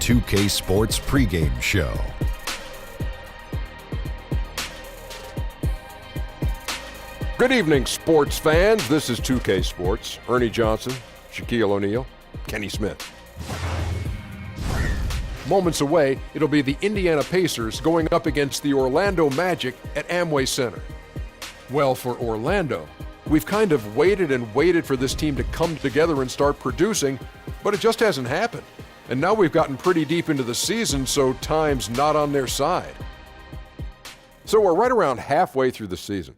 2K Sports pregame show. Good evening, sports fans. This is 2K Sports. Ernie Johnson, Shaquille O'Neal, Kenny Smith. Moments away, it'll be the Indiana Pacers going up against the Orlando Magic at Amway Center. Well, for Orlando, we've kind of waited and waited for this team to come together and start producing, but it just hasn't happened. And now we've gotten pretty deep into the season, so time's not on their side. So we're right around halfway through the season.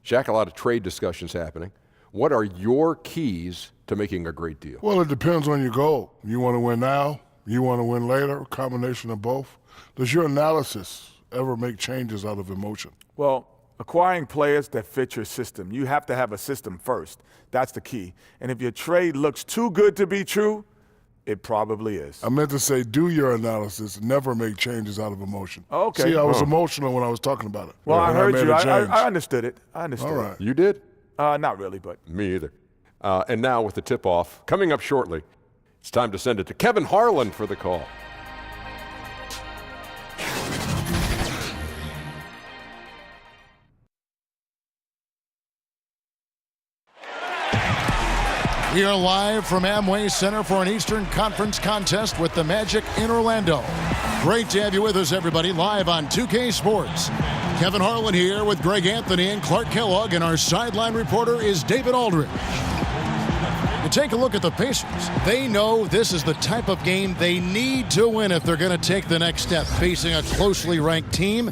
Shaq, a lot of trade discussions happening. What are your keys to making a great deal? Well, it depends on your goal. You want to win now? You want to win later? A combination of both? Does your analysis ever make changes out of emotion? Well, acquiring players that fit your system. You have to have a system first. That's the key. And if your trade looks too good to be true, it probably is. I meant to say, do your analysis, never make changes out of emotion. Okay. See, I was emotional when I was talking about it. Well, I heard you. I I understood it. I understood All right. it. You did? Not really, but. Me either. And now with the tip-off coming up shortly, it's time to send it to Kevin Harlan for the call. We are live from Amway Center for an Eastern Conference contest with the Magic in Orlando. Great to have you with us, everybody, live on 2K Sports. Kevin Harlan here with Greg Anthony and Clark Kellogg, and our sideline reporter is David Aldridge. You take a look at the Pacers. They know this is the type of game they need to win if they're going to take the next step, facing a closely ranked team.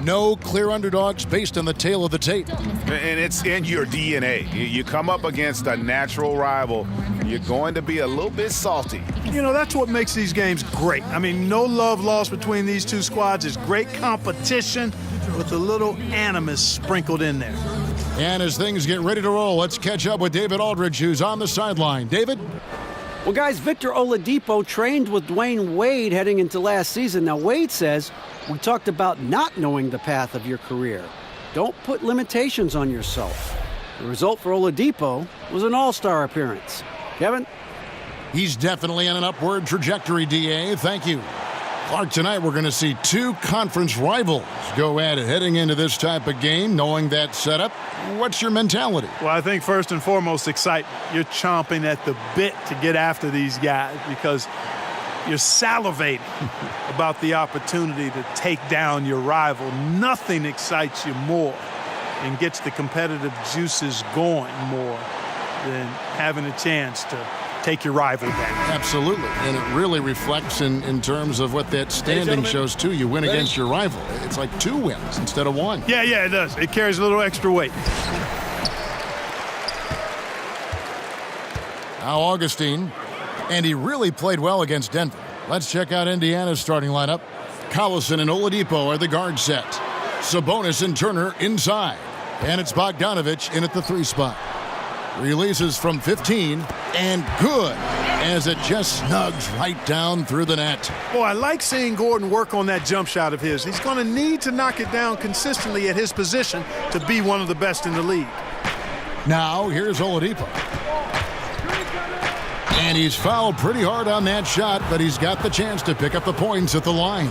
No clear underdogs based on the tail of the tape. And it's in your DNA. You come up against a natural rival, you're going to be a little bit salty. You know, that's what makes these games great. I mean, no love lost between these two squads. It's great competition with a little animus sprinkled in there. And as things get ready to roll, let's catch up with David Aldridge, who's on the sideline. David? Well, guys, Victor Oladipo trained with Dwayne Wade heading into last season. Now, Wade says, we talked about not knowing the path of your career. Don't put limitations on yourself. The result for Oladipo was an all-star appearance. Kevin? He's definitely on an upward trajectory, DA. Thank you. Clark, tonight we're going to see two conference rivals go at it heading into this type of game, knowing that setup. What's your mentality? Well, I think first and foremost, excitement. You're chomping at the bit to get after these guys because you're salivating about the opportunity to take down your rival. Nothing excites you more and gets the competitive juices going more than having a chance to take your rival down. Absolutely. And it really reflects in terms of what that standing shows, too. You win against your rival. It's like 2 wins instead of 1. Yeah, it does. It carries a little extra weight. Now Augustine, and he really played well against Denver. Let's check out Indiana's starting lineup. Collison and Oladipo are the guard set. Sabonis and Turner inside. And it's Bogdanovich in at the 3 spot. Releases from 15, and good, as it just snugs right down through the net. Boy, I like seeing Gordon work on that jump shot of his. He's going to need to knock it down consistently at his position to be one of the best in the league. Now, here's Oladipo. And he's fouled pretty hard on that shot, but he's got the chance to pick up the points at the line.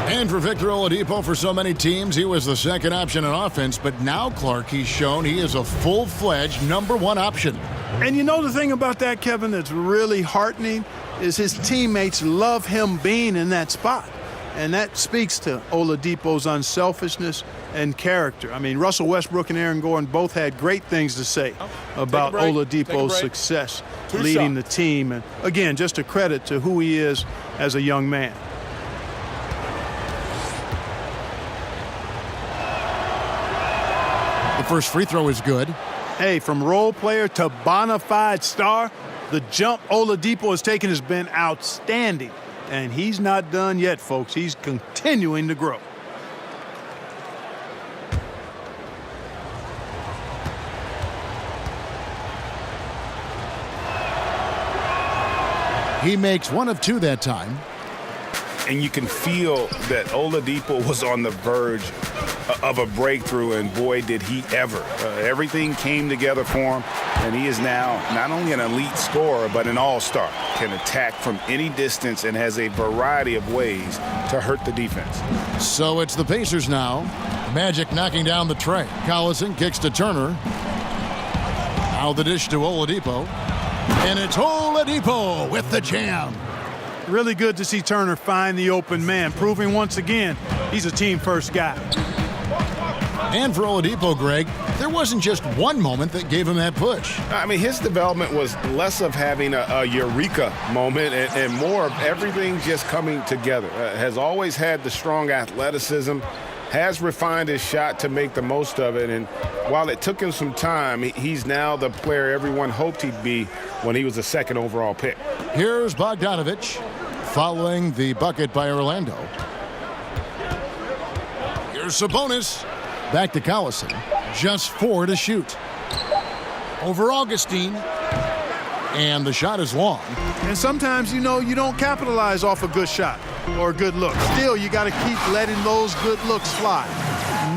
And for Victor Oladipo, for so many teams, he was the second option in offense. But now, Clark, he's shown he is a full-fledged #1 option. And you know the thing about that, Kevin, that's really heartening is his teammates love him being in that spot. And that speaks to Oladipo's unselfishness and character. I mean, Russell Westbrook and Aaron Gordon both had great things to say about Oladipo's success leading the team. And, again, just a credit to who he is as a young man. The first free throw is good. Hey, from role player to bona fide star, the jump Oladipo has taken has been outstanding. And he's not done yet, folks. He's continuing to grow. He makes 1 of 2 that time. and you can feel that Oladipo was on the verge of a breakthrough, and boy, did he ever. Everything came together for him, and he is now not only an elite scorer, but an all-star. Can attack from any distance and has a variety of ways to hurt the defense. So it's the Pacers now. Magic knocking down the tray. Collison kicks to Turner. Now the dish to Oladipo. And it's Oladipo with the jam. Really good to see Turner find the open man, proving once again he's a team-first guy. And for Oladipo, Greg, there wasn't just one moment that gave him that push. I mean, his development was less of having a eureka moment and more of everything just coming together. Has always had the strong athleticism, has refined his shot to make the most of it, and while it took him some time, he's now the player everyone hoped he'd be when he was the second overall pick. Here's Bogdanovich following the bucket by Orlando. Here's Sabonis. Back to Collison. Just 4 to shoot. Over Augustine. And the shot is long. And sometimes, you don't capitalize off a good shot or a good look. Still, you got to keep letting those good looks fly.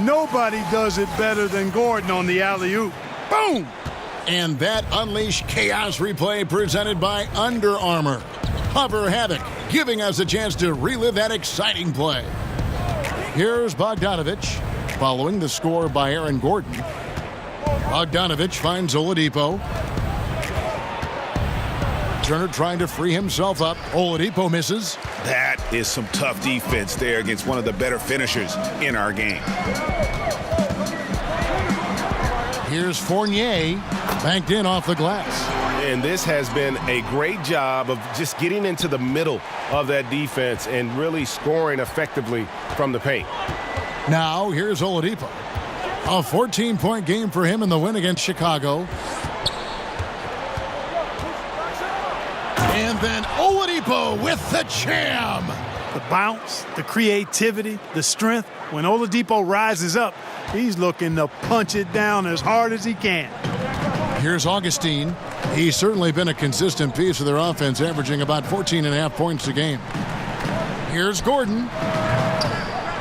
Nobody does it better than Gordon on the alley-oop. Boom! And that unleashed chaos replay presented by Under Armour. Hover Havoc, giving us a chance to relive that exciting play. Here's Bogdanovich, following the score by Aaron Gordon. Bogdanovich finds Oladipo. Turner trying to free himself up. Oladipo misses. That is some tough defense there against one of the better finishers in our game. Here's Fournier, banked in off the glass. And this has been a great job of just getting into the middle of that defense and really scoring effectively from the paint. Now, here's Oladipo. A 14-point game for him in the win against Chicago. And then Oladipo with the jam. The bounce, the creativity, the strength. When Oladipo rises up, he's looking to punch it down as hard as he can. Here's Augustine. He's certainly been a consistent piece of their offense, averaging about 14.5 points a game. Here's Gordon.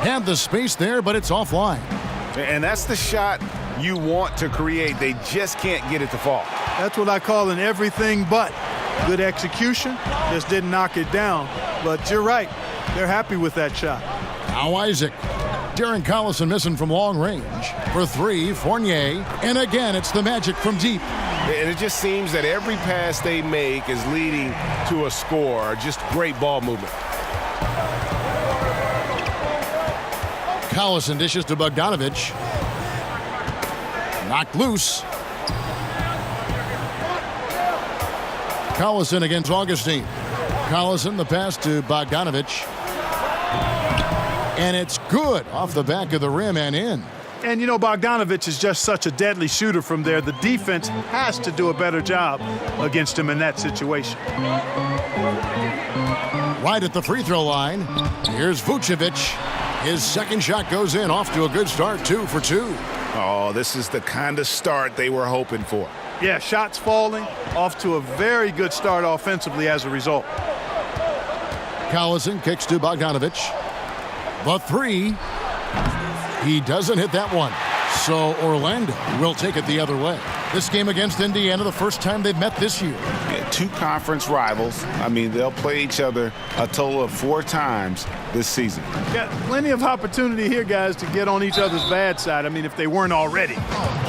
Had the space there, but it's offline. And that's the shot you want to create. They just can't get it to fall. That's what I call an everything but. Good execution, just didn't knock it down. But you're right, they're happy with that shot. Now Isaac. Darren Collison missing from long range. For 3, Fournier. And again, it's the Magic from deep. And it just seems that every pass they make is leading to a score. Just great ball movement. Collison dishes to Bogdanovich. Knocked loose. Collison against Augustine. Collison, the pass to Bogdanovich. And it's good off the back of the rim and in. And Bogdanovich is just such a deadly shooter from there. The defense has to do a better job against him in that situation. Right at the free throw line. Here's Vucevic. His second shot goes in, off to a good start, 2 for 2. Oh, this is the kind of start they were hoping for. Yeah, shots falling, off to a very good start offensively as a result. Collison kicks to Bogdanovich. The 3. He doesn't hit that one. So Orlando will take it the other way. This game against Indiana, the first time they've met this year. Yeah, 2 conference rivals. I mean, they'll play each other a total of 4 times this season. Got plenty of opportunity here, guys, to get on each other's bad side. I mean, if they weren't already.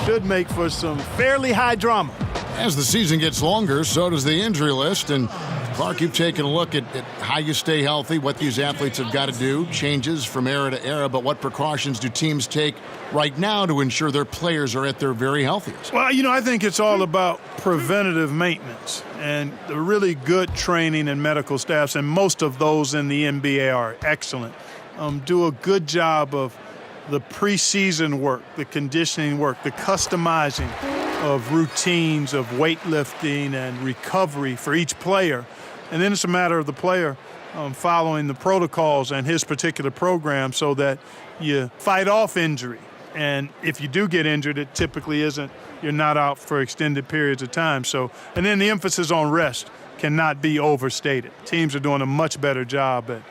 Should make for some fairly high drama. As the season gets longer, so does the injury list. And Clark, you've taken a look at how you stay healthy, what these athletes have got to do, changes from era to era, but what precautions do teams take right now to ensure their players are at their very healthiest? Well, I think it's all about preventative maintenance and the really good training and medical staffs, and most of those in the NBA are excellent. Do a good job of the preseason work, the conditioning work, the customizing of routines of weightlifting and recovery for each player. And then it's a matter of the player following the protocols and his particular program so that you fight off injury. And if you do get injured, it typically isn't, you're not out for extended periods of time. So, and then the emphasis on rest cannot be overstated. Teams are doing a much better job at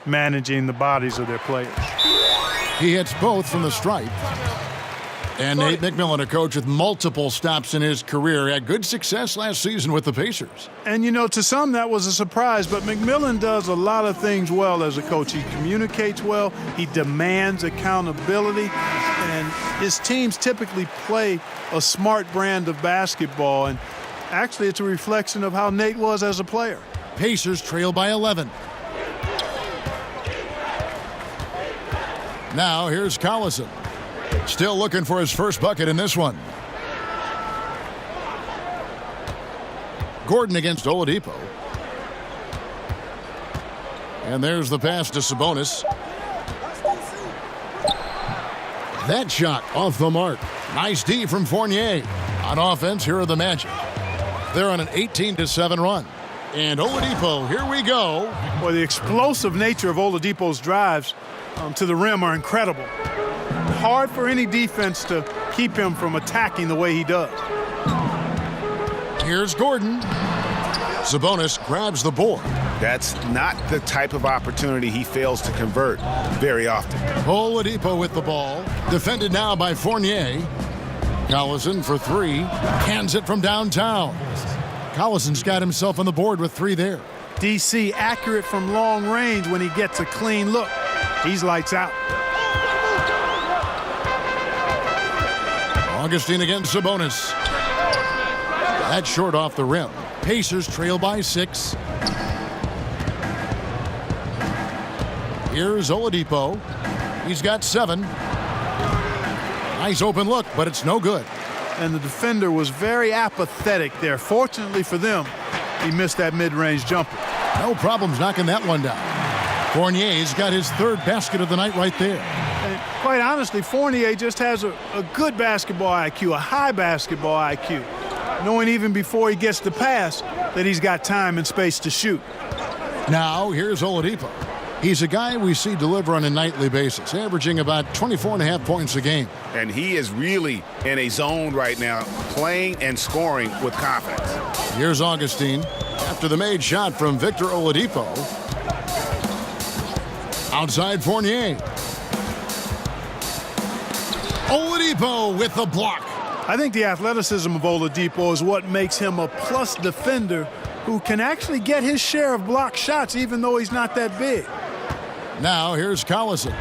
managing the bodies of their players. He hits both from the stripe. And Nate McMillan, a coach with multiple stops in his career, had good success last season with the Pacers. And, you know, to some that was a surprise, but McMillan does a lot of things well as a coach. He communicates well, he demands accountability, and his teams typically play a smart brand of basketball, and actually it's a reflection of how Nate was as a player. Pacers trail by 11. Now here's Collison. Still looking for his first bucket in this one. Gordon against Oladipo. And there's the pass to Sabonis. That shot off the mark. Nice D from Fournier. On offense, here are the Magic. They're on an 18-7 run. And Oladipo, here we go. Well, the explosive nature of Oladipo's drives to the rim are incredible. Hard for any defense to keep him from attacking the way he does. Here's Gordon. Sabonis grabs the board. That's not the type of opportunity he fails to convert very often. Oladipo with the ball. Defended now by Fournier. Collison for three. Hands it from downtown. Collison's got himself on the board with three there. DC accurate from long range when he gets a clean look. He's lights out. Augustine against Sabonis. That's short off the rim. Pacers trail by 6. Here's Oladipo. He's got 7. Nice open look, but it's no good. And the defender was very apathetic there. Fortunately for them, he missed that mid-range jumper. No problems knocking that one down. Fournier's got his third basket of the night right there. And quite honestly, Fournier just has a good basketball IQ, a high basketball IQ, knowing even before he gets the pass that he's got time and space to shoot. Now, here's Oladipo. He's a guy we see deliver on a nightly basis, averaging about 24.5 points a game. And he is really in a zone right now, playing and scoring with confidence. Here's Augustine after the made shot from Victor Oladipo. Outside Fournier. Oladipo with the block. I think the athleticism of Oladipo is what makes him a plus defender who can actually get his share of block shots even though he's not that big. Now here's Collison.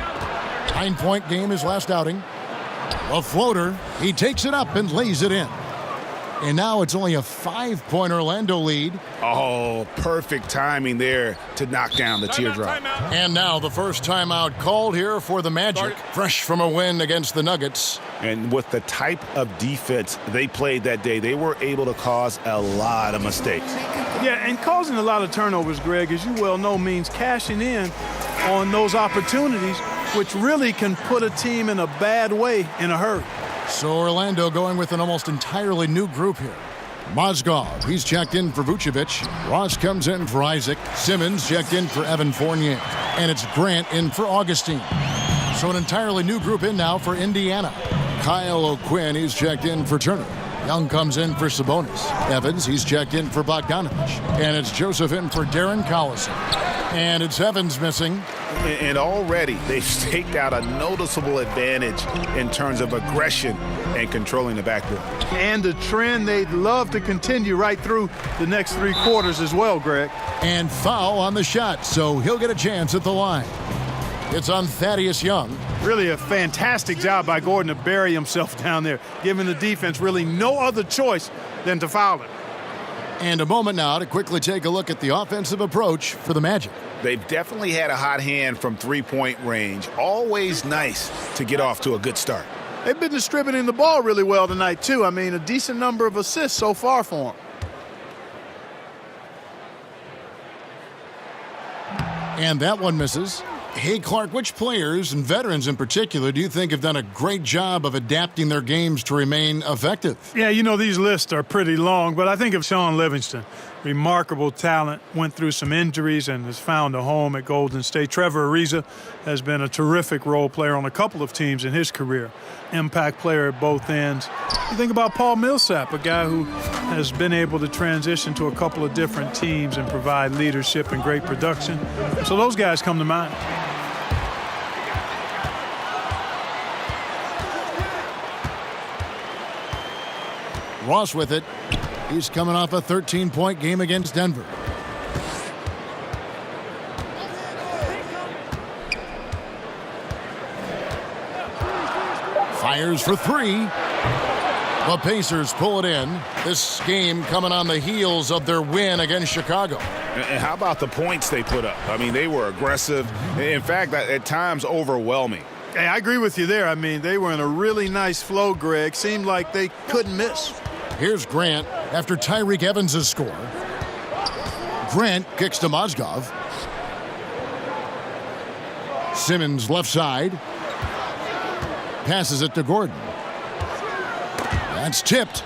9-point game his last outing. A floater. He takes it up and lays it in. And now it's only a 5-point Orlando lead. Oh, perfect timing there to knock down the teardrop. And now the first timeout called here for the Magic, fresh from a win against the Nuggets. And with the type of defense they played that day, they were able to cause a lot of mistakes. Yeah, and causing a lot of turnovers, Greg, as you well know, means cashing in on those opportunities, which really can put a team in a bad way in a hurry. So Orlando going with an almost entirely new group here. Mozgov, he's checked in for Vucevic. Ross comes in for Isaac. Simmons checked in for Evan Fournier. And it's Grant in for Augustine. So an entirely new group in now for Indiana. Kyle O'Quinn, he's checked in for Turner. Young comes in for Sabonis. Evans, he's checked in for Bogdanovich. And it's Joseph in for Darren Collison. And it's Evans missing. And already they've staked out a noticeable advantage in terms of aggression and controlling the backcourt. And a trend they'd love to continue right through the next 3 quarters as well, Greg. And foul on the shot, so he'll get a chance at the line. It's on Thaddeus Young. Really a fantastic job by Gordon to bury himself down there, giving the defense really no other choice than to foul him. And a moment now to quickly take a look at the offensive approach for the Magic. They've definitely had a hot hand from three-point range. Always nice to get off to a good start. They've been distributing the ball really well tonight, too. I mean, a decent number of assists so far for them. And that one misses. Hey, Clark, which players, and veterans in particular, do you think have done a great job of adapting their games to remain effective? Yeah, you know, these lists are pretty long, but I think of Sean Livingston. Remarkable talent, went through some injuries and has found a home at Golden State. Trevor Ariza has been a terrific role player on a couple of teams in his career. Impact player at both ends. You think about Paul Millsap, a guy who has been able to transition to a couple of different teams and provide leadership and great production. So those guys come to mind. Ross with it. He's coming off a 13-point game against Denver. Fires for three. The Pacers pull it in. This game coming on the heels of their win against Chicago. And how about the points they put up? I mean, they were aggressive. In fact, at times overwhelming. Hey, I agree with you there. I mean, they were in a really nice flow, Greg. Seemed like they couldn't miss. Here's Grant after Tyreek Evans' score. Grant kicks to Mozgov. Simmons left side. Passes it to Gordon. That's tipped.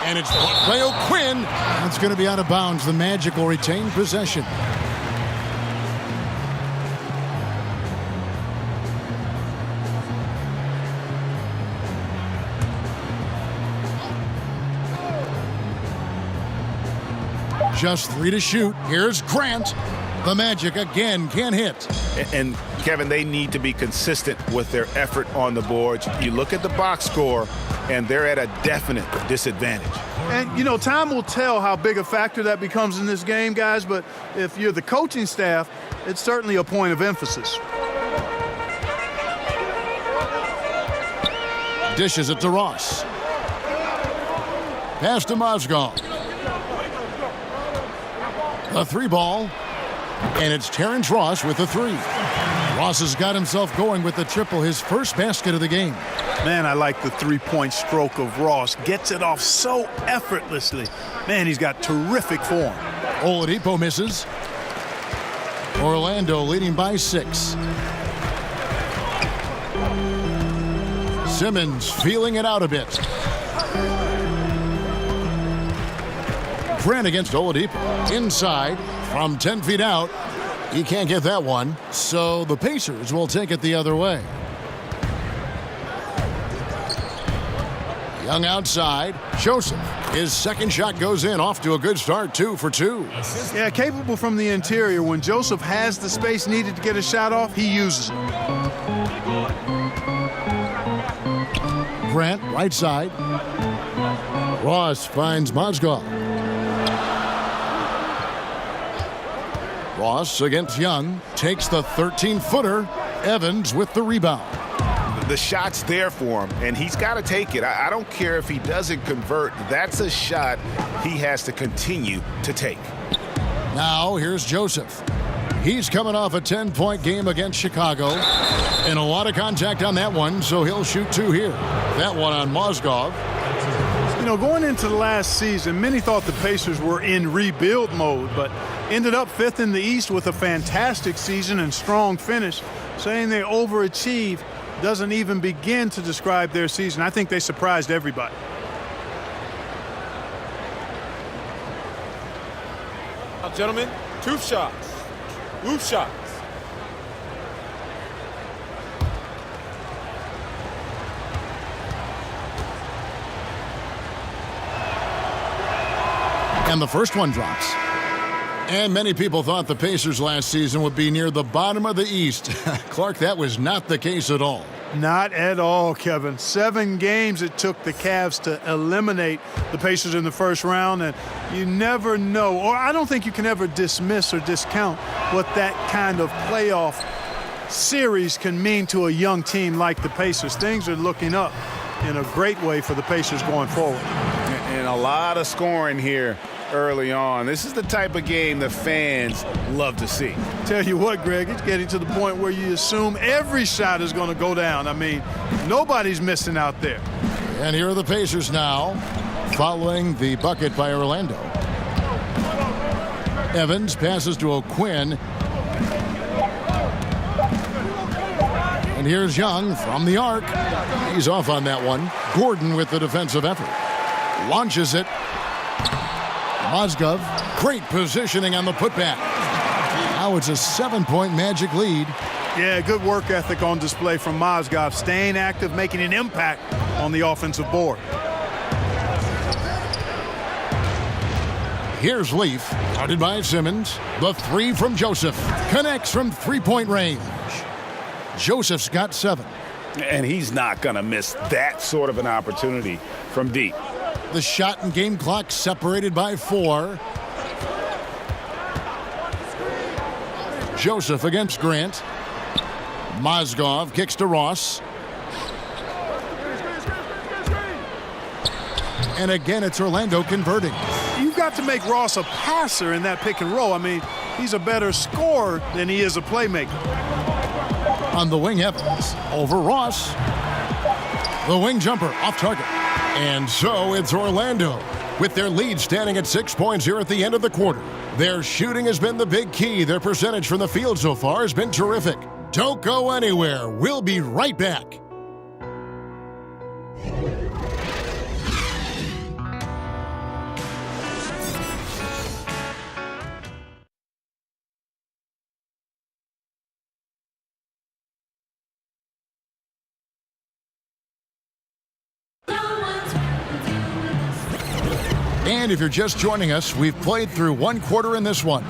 And it's blocked by O'Quinn. That's going to be out of bounds. The Magic will retain possession. Just 3 to shoot. Here's Grant. The Magic again can't hit. And Kevin, they need to be consistent with their effort on the boards. You look at the box score, and they're at a definite disadvantage. And, you know, time will tell how big a factor that becomes in this game, guys, but if you're the coaching staff, it's certainly a point of emphasis. Dishes it to Ross. Pass to Mozgov. A 3-ball, and it's Terrence Ross with the 3. Ross has got himself going with the triple, his first basket of the game. Man, I like the three-point stroke of Ross. Gets it off so effortlessly. Man, he's got terrific form. Oladipo misses. Orlando leading by 6. Simmons feeling it out a bit. Grant against Oladipo. Inside from 10 feet out. He can't get that one. So the Pacers will take it the other way. Young outside. Joseph. His second shot goes in. Off to a good start. 2 for 2. Yeah, capable from the interior. When Joseph has the space needed to get a shot off, he uses it. Grant, right side. Ross finds Mozgov. Ross against Young. Takes the 13-footer. Evans with the rebound. The shot's there for him, and he's got to take it. I don't care if he doesn't convert. That's a shot he has to continue to take. Now here's Joseph. He's coming off a 10-point game against Chicago. And a lot of contact on that one, so he'll shoot 2 here. That one on Mozgov. You know, going into the last season, many thought the Pacers were in rebuild mode, but ended up 5th in the East with a fantastic season and strong finish. Saying they overachieved doesn't even begin to describe their season. I think they surprised everybody. Now, gentlemen, 2 shots. 2 shots. And the first one drops. And many people thought the Pacers last season would be near the bottom of the East. Clark, that was not the case at all. Not at all, Kevin. 7 games it took the Cavs to eliminate the Pacers in the first round, and you never know, or I don't think you can ever dismiss or discount what that kind of playoff series can mean to a young team like the Pacers. Things are looking up in a great way for the Pacers going forward. And a lot of scoring here early on. This is the type of game the fans love to see. Tell you what, Greg, it's getting to the point where you assume every shot is going to go down. I mean, nobody's missing out there. And here are the Pacers now, following the bucket by Orlando. Evans passes to O'Quinn. And here's Young from the arc. He's off on that one. Gordon with the defensive effort. Launches it. Mozgov, great positioning on the putback. Now it's a 7-point Magic lead. Yeah, good work ethic on display from Mozgov, staying active, making an impact on the offensive board. Here's Leaf, guarded by Simmons. The three from Joseph. Connects from three-point range. Joseph's got 7. And he's not going to miss that sort of an opportunity from deep. The shot and game clock separated by 4. Joseph against Grant. Mozgov kicks to Ross. And again, it's Orlando converting. You've got to make Ross a passer in that pick and roll. I mean, he's a better scorer than he is a playmaker. On the wing, Evans over Ross. The wing jumper off target. And so it's Orlando with their lead standing at 6 points here at the end of the quarter. Their shooting has been the big key. Their percentage from the field so far has been terrific. Don't go anywhere. We'll be right back. And if you're just joining us, we've played through one quarter in this one.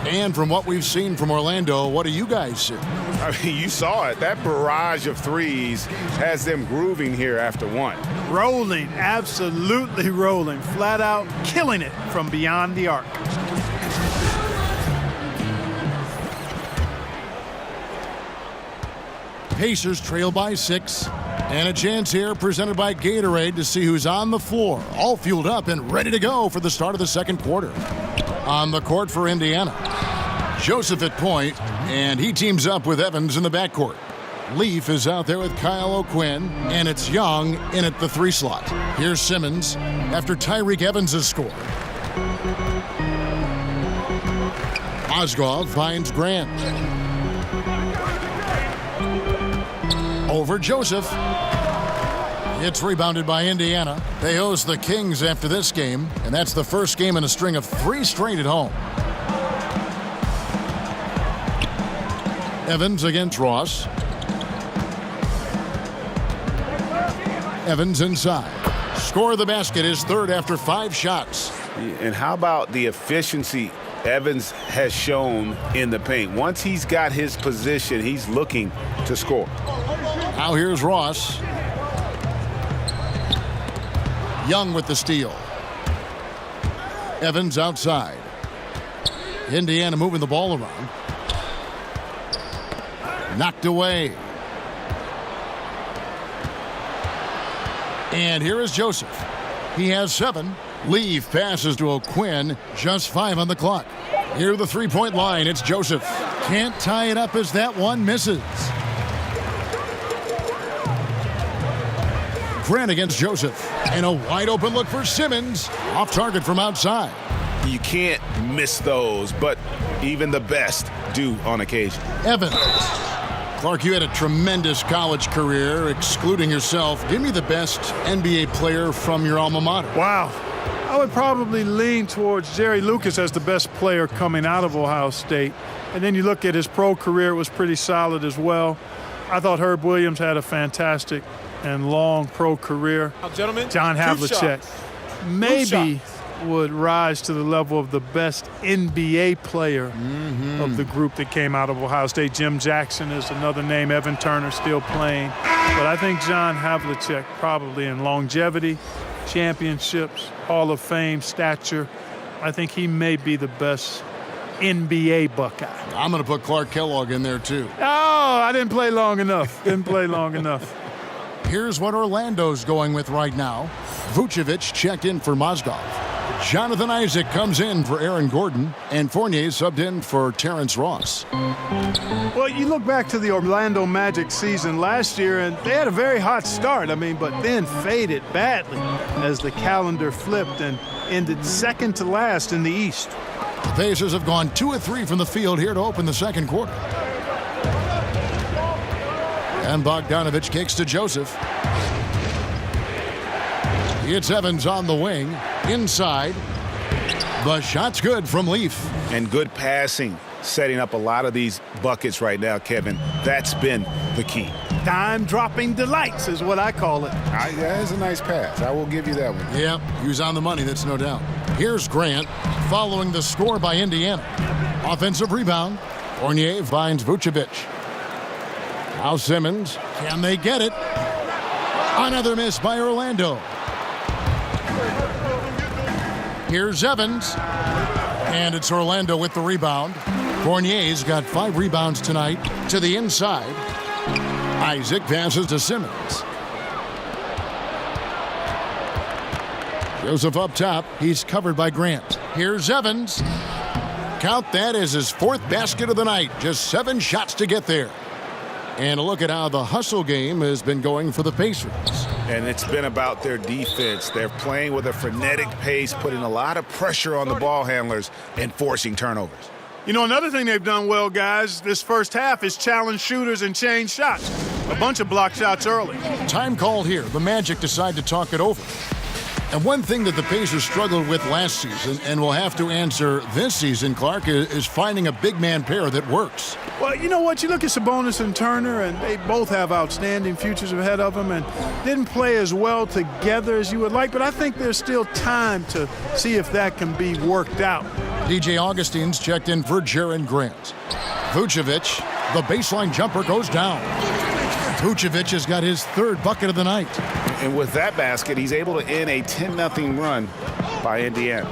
And from what we've seen from Orlando, what do you guys see? I mean, you saw it. That barrage of threes has them grooving here after one. Rolling, absolutely rolling, flat out killing it from beyond the arc. Pacers trail by 6. And a chance here presented by Gatorade to see who's on the floor, all fueled up and ready to go for the start of the second quarter. On the court for Indiana, Joseph at point, and he teams up with Evans in the backcourt. Leaf is out there with Kyle O'Quinn, and it's Young in at the 3 slot. Here's Simmons after Tyreek Evans has scored. Mozgov finds Grant. Over Joseph. It's rebounded by Indiana. They host the Kings after this game, and that's the first game in a string of 3 straight at home. Evans against Ross. Evans inside. Score the basket, his third after 5 shots. And how about the efficiency Evans has shown in the paint? Once he's got his position, he's looking to score. Now here's Ross. Young with the steal. Evans outside. Indiana moving the ball around. Knocked away. And here is Joseph. He has 7. Leaf passes to O'Quinn. Just 5 on the clock. Here the 3-point line. It's Joseph. Can't tie it up as that one misses. Grant against Joseph. And a wide open look for Simmons. Off target from outside. You can't miss those, but even the best do on occasion. Evans. Clark, you had a tremendous college career, excluding yourself. Give me the best NBA player from your alma mater. Wow. I would probably lean towards Jerry Lucas as the best player coming out of Ohio State. And then you look at his pro career, it was pretty solid as well. I thought Herb Williams had a fantastic and long pro career. Gentlemen, John Havlicek maybe would rise to the level of the best NBA player of the group that came out of Ohio State. Jim Jackson is another name. Evan Turner still playing. But I think John Havlicek probably in longevity, championships, Hall of Fame stature, I think he may be the best NBA Buckeye. I'm going to put Clark Kellogg in there too. Oh, I didn't play long enough. Here's what Orlando's going with right now. Vucevic checked in for Mozgov. Jonathan Isaac comes in for Aaron Gordon, and Fournier subbed in for Terrence Ross. Well, you look back to the Orlando Magic season last year, and they had a very hot start, but then faded badly as the calendar flipped and ended second to last in the East. The Pacers have gone 2 of 3 from the field here to open the second quarter. And Bogdanovich kicks to Joseph. It's Evans on the wing. Inside. The shot's good from Leaf. And good passing, setting up a lot of these buckets right now, Kevin. That's been the key. Dime-dropping delights is what I call it. That is a nice pass. I will give you that one. Yeah, he was on the money, that's no doubt. Here's Grant following the score by Indiana. Offensive rebound. Fournier finds Vucevic. Now Simmons. Can they get it? Another miss by Orlando. Here's Evans. And it's Orlando with the rebound. Fournier's got 5 rebounds tonight to the inside. Isaac passes to Simmons. Joseph up top. He's covered by Grant. Here's Evans. Count that as his 4th basket of the night. Just 7 shots to get there. And a look at how the hustle game has been going for the Pacers. And it's been about their defense. They're playing with a frenetic pace, putting a lot of pressure on the ball handlers and forcing turnovers. You know, another thing they've done well, guys, this first half is challenge shooters and change shots. A bunch of block shots early. Time called here. The Magic decide to talk it over. And one thing that the Pacers struggled with last season and will have to answer this season, Clark, is finding a big man pair that works. Well, you know what? You look at Sabonis and Turner, and they both have outstanding futures ahead of them and didn't play as well together as you would like, but I think there's still time to see if that can be worked out. DJ Augustine's checked in for Jaren Grant. Vucevic, the baseline jumper goes down. Vucevic has got his 3rd bucket of the night. And with that basket, he's able to end a 10-0 run by Indiana.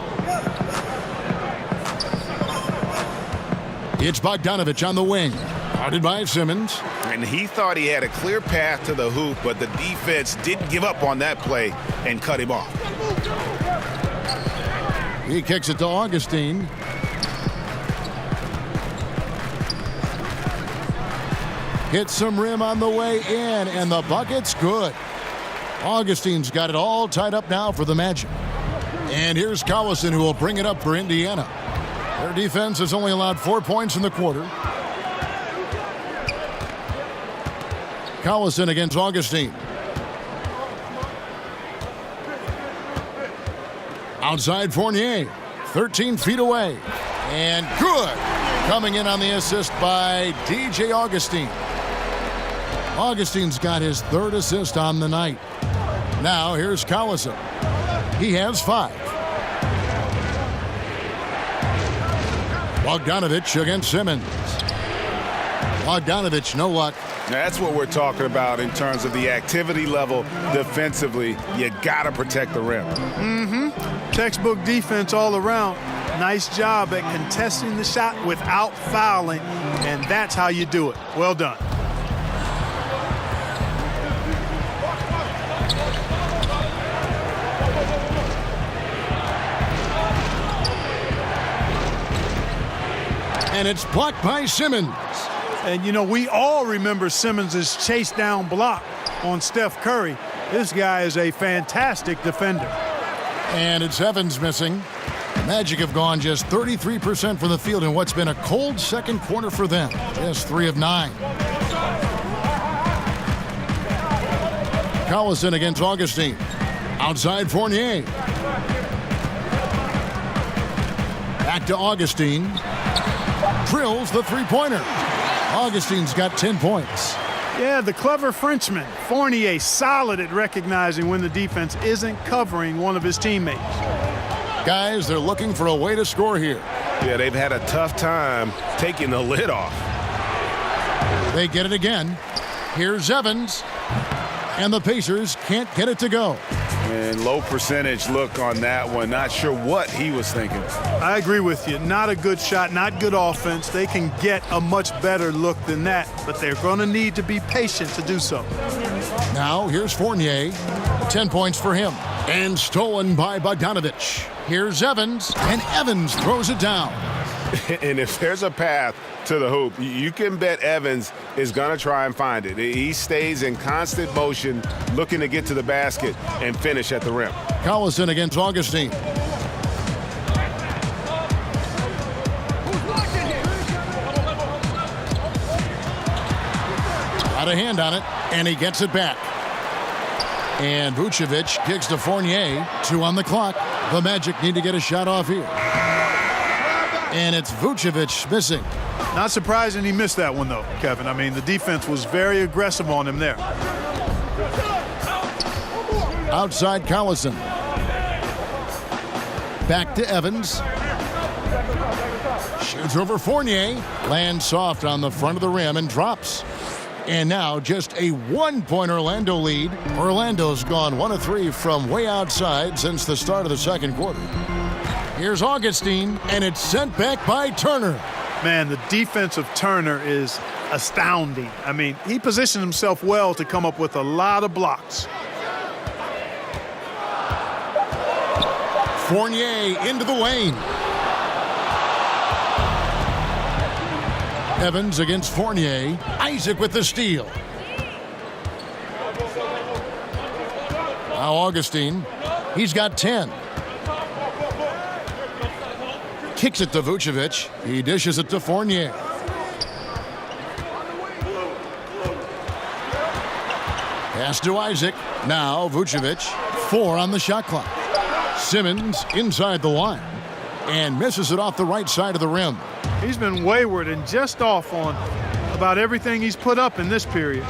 It's Bogdanovich on the wing. Guarded by Simmons. And he thought he had a clear path to the hoop, but the defense didn't give up on that play and cut him off. He kicks it to Augustine. Hits some rim on the way in, and the bucket's good. Augustine's got it all tied up now for the Magic. And here's Collison, who will bring it up for Indiana. Their defense has only allowed 4 points in the quarter. Collison against Augustine. Outside Fournier, 13 feet away. And good! Coming in on the assist by DJ Augustine. Augustine's got his 3rd assist on the night. Now here's Collison. He has 5. Bogdanovich against Simmons. Bogdanovich, no luck. That's what we're talking about in terms of the activity level defensively. You got to protect the rim. Textbook defense all around. Nice job at contesting the shot without fouling, and that's how you do it. Well done. And it's blocked by Simmons. And, you know, we all remember Simmons' chase down block on Steph Curry. This guy is a fantastic defender. And it's Evans missing. Magic have gone just 33% from the field in what's been a cold second quarter for them. Just 3 of 9. Collison against Augustine. Outside Fournier. Back to Augustine. Drills the 3-pointer. Augustine's got 10 points. Yeah, the clever Frenchman. Fournier solid at recognizing when the defense isn't covering one of his teammates. Guys, they're looking for a way to score here. Yeah, they've had a tough time taking the lid off. They get it again. Here's Evans. And the Pacers can't get it to go. And low percentage look on that one. Not sure what he was thinking. I agree with you. Not a good shot, not good offense. They can get a much better look than that, but they're going to need to be patient to do so. Now here's Fournier. 10 points for him. And stolen by Bogdanovich. Here's Evans, and Evans throws it down. And if there's a path to the hoop, you can bet Evans is going to try and find it. He stays in constant motion, looking to get to the basket and finish at the rim. Collison against Augustine. Got a hand on it, and he gets it back. And Vucevic kicks to Fournier. 2 on the clock. The Magic need to get a shot off here. And it's Vucevic missing. Not surprising he missed that one, though, Kevin. I mean, the defense was very aggressive on him there. Outside Collison. Back to Evans. Shoots over Fournier. Lands soft on the front of the rim and drops. And now just a 1-point Orlando lead. Orlando's gone 1 of 3 from way outside since the start of the second quarter. Here's Augustine, and it's sent back by Turner. Man, the defense of Turner is astounding. I mean, he positioned himself well to come up with a lot of blocks. Fournier into the lane. Evans against Fournier. Isaac with the steal. Now Augustine. He's got 10. Kicks it to Vucevic. He dishes it to Fournier. Pass to Isaac. Now Vucevic. 4 on the shot clock. Simmons inside the line and misses it off the right side of the rim. He's been wayward and just off on about everything he's put up in this period.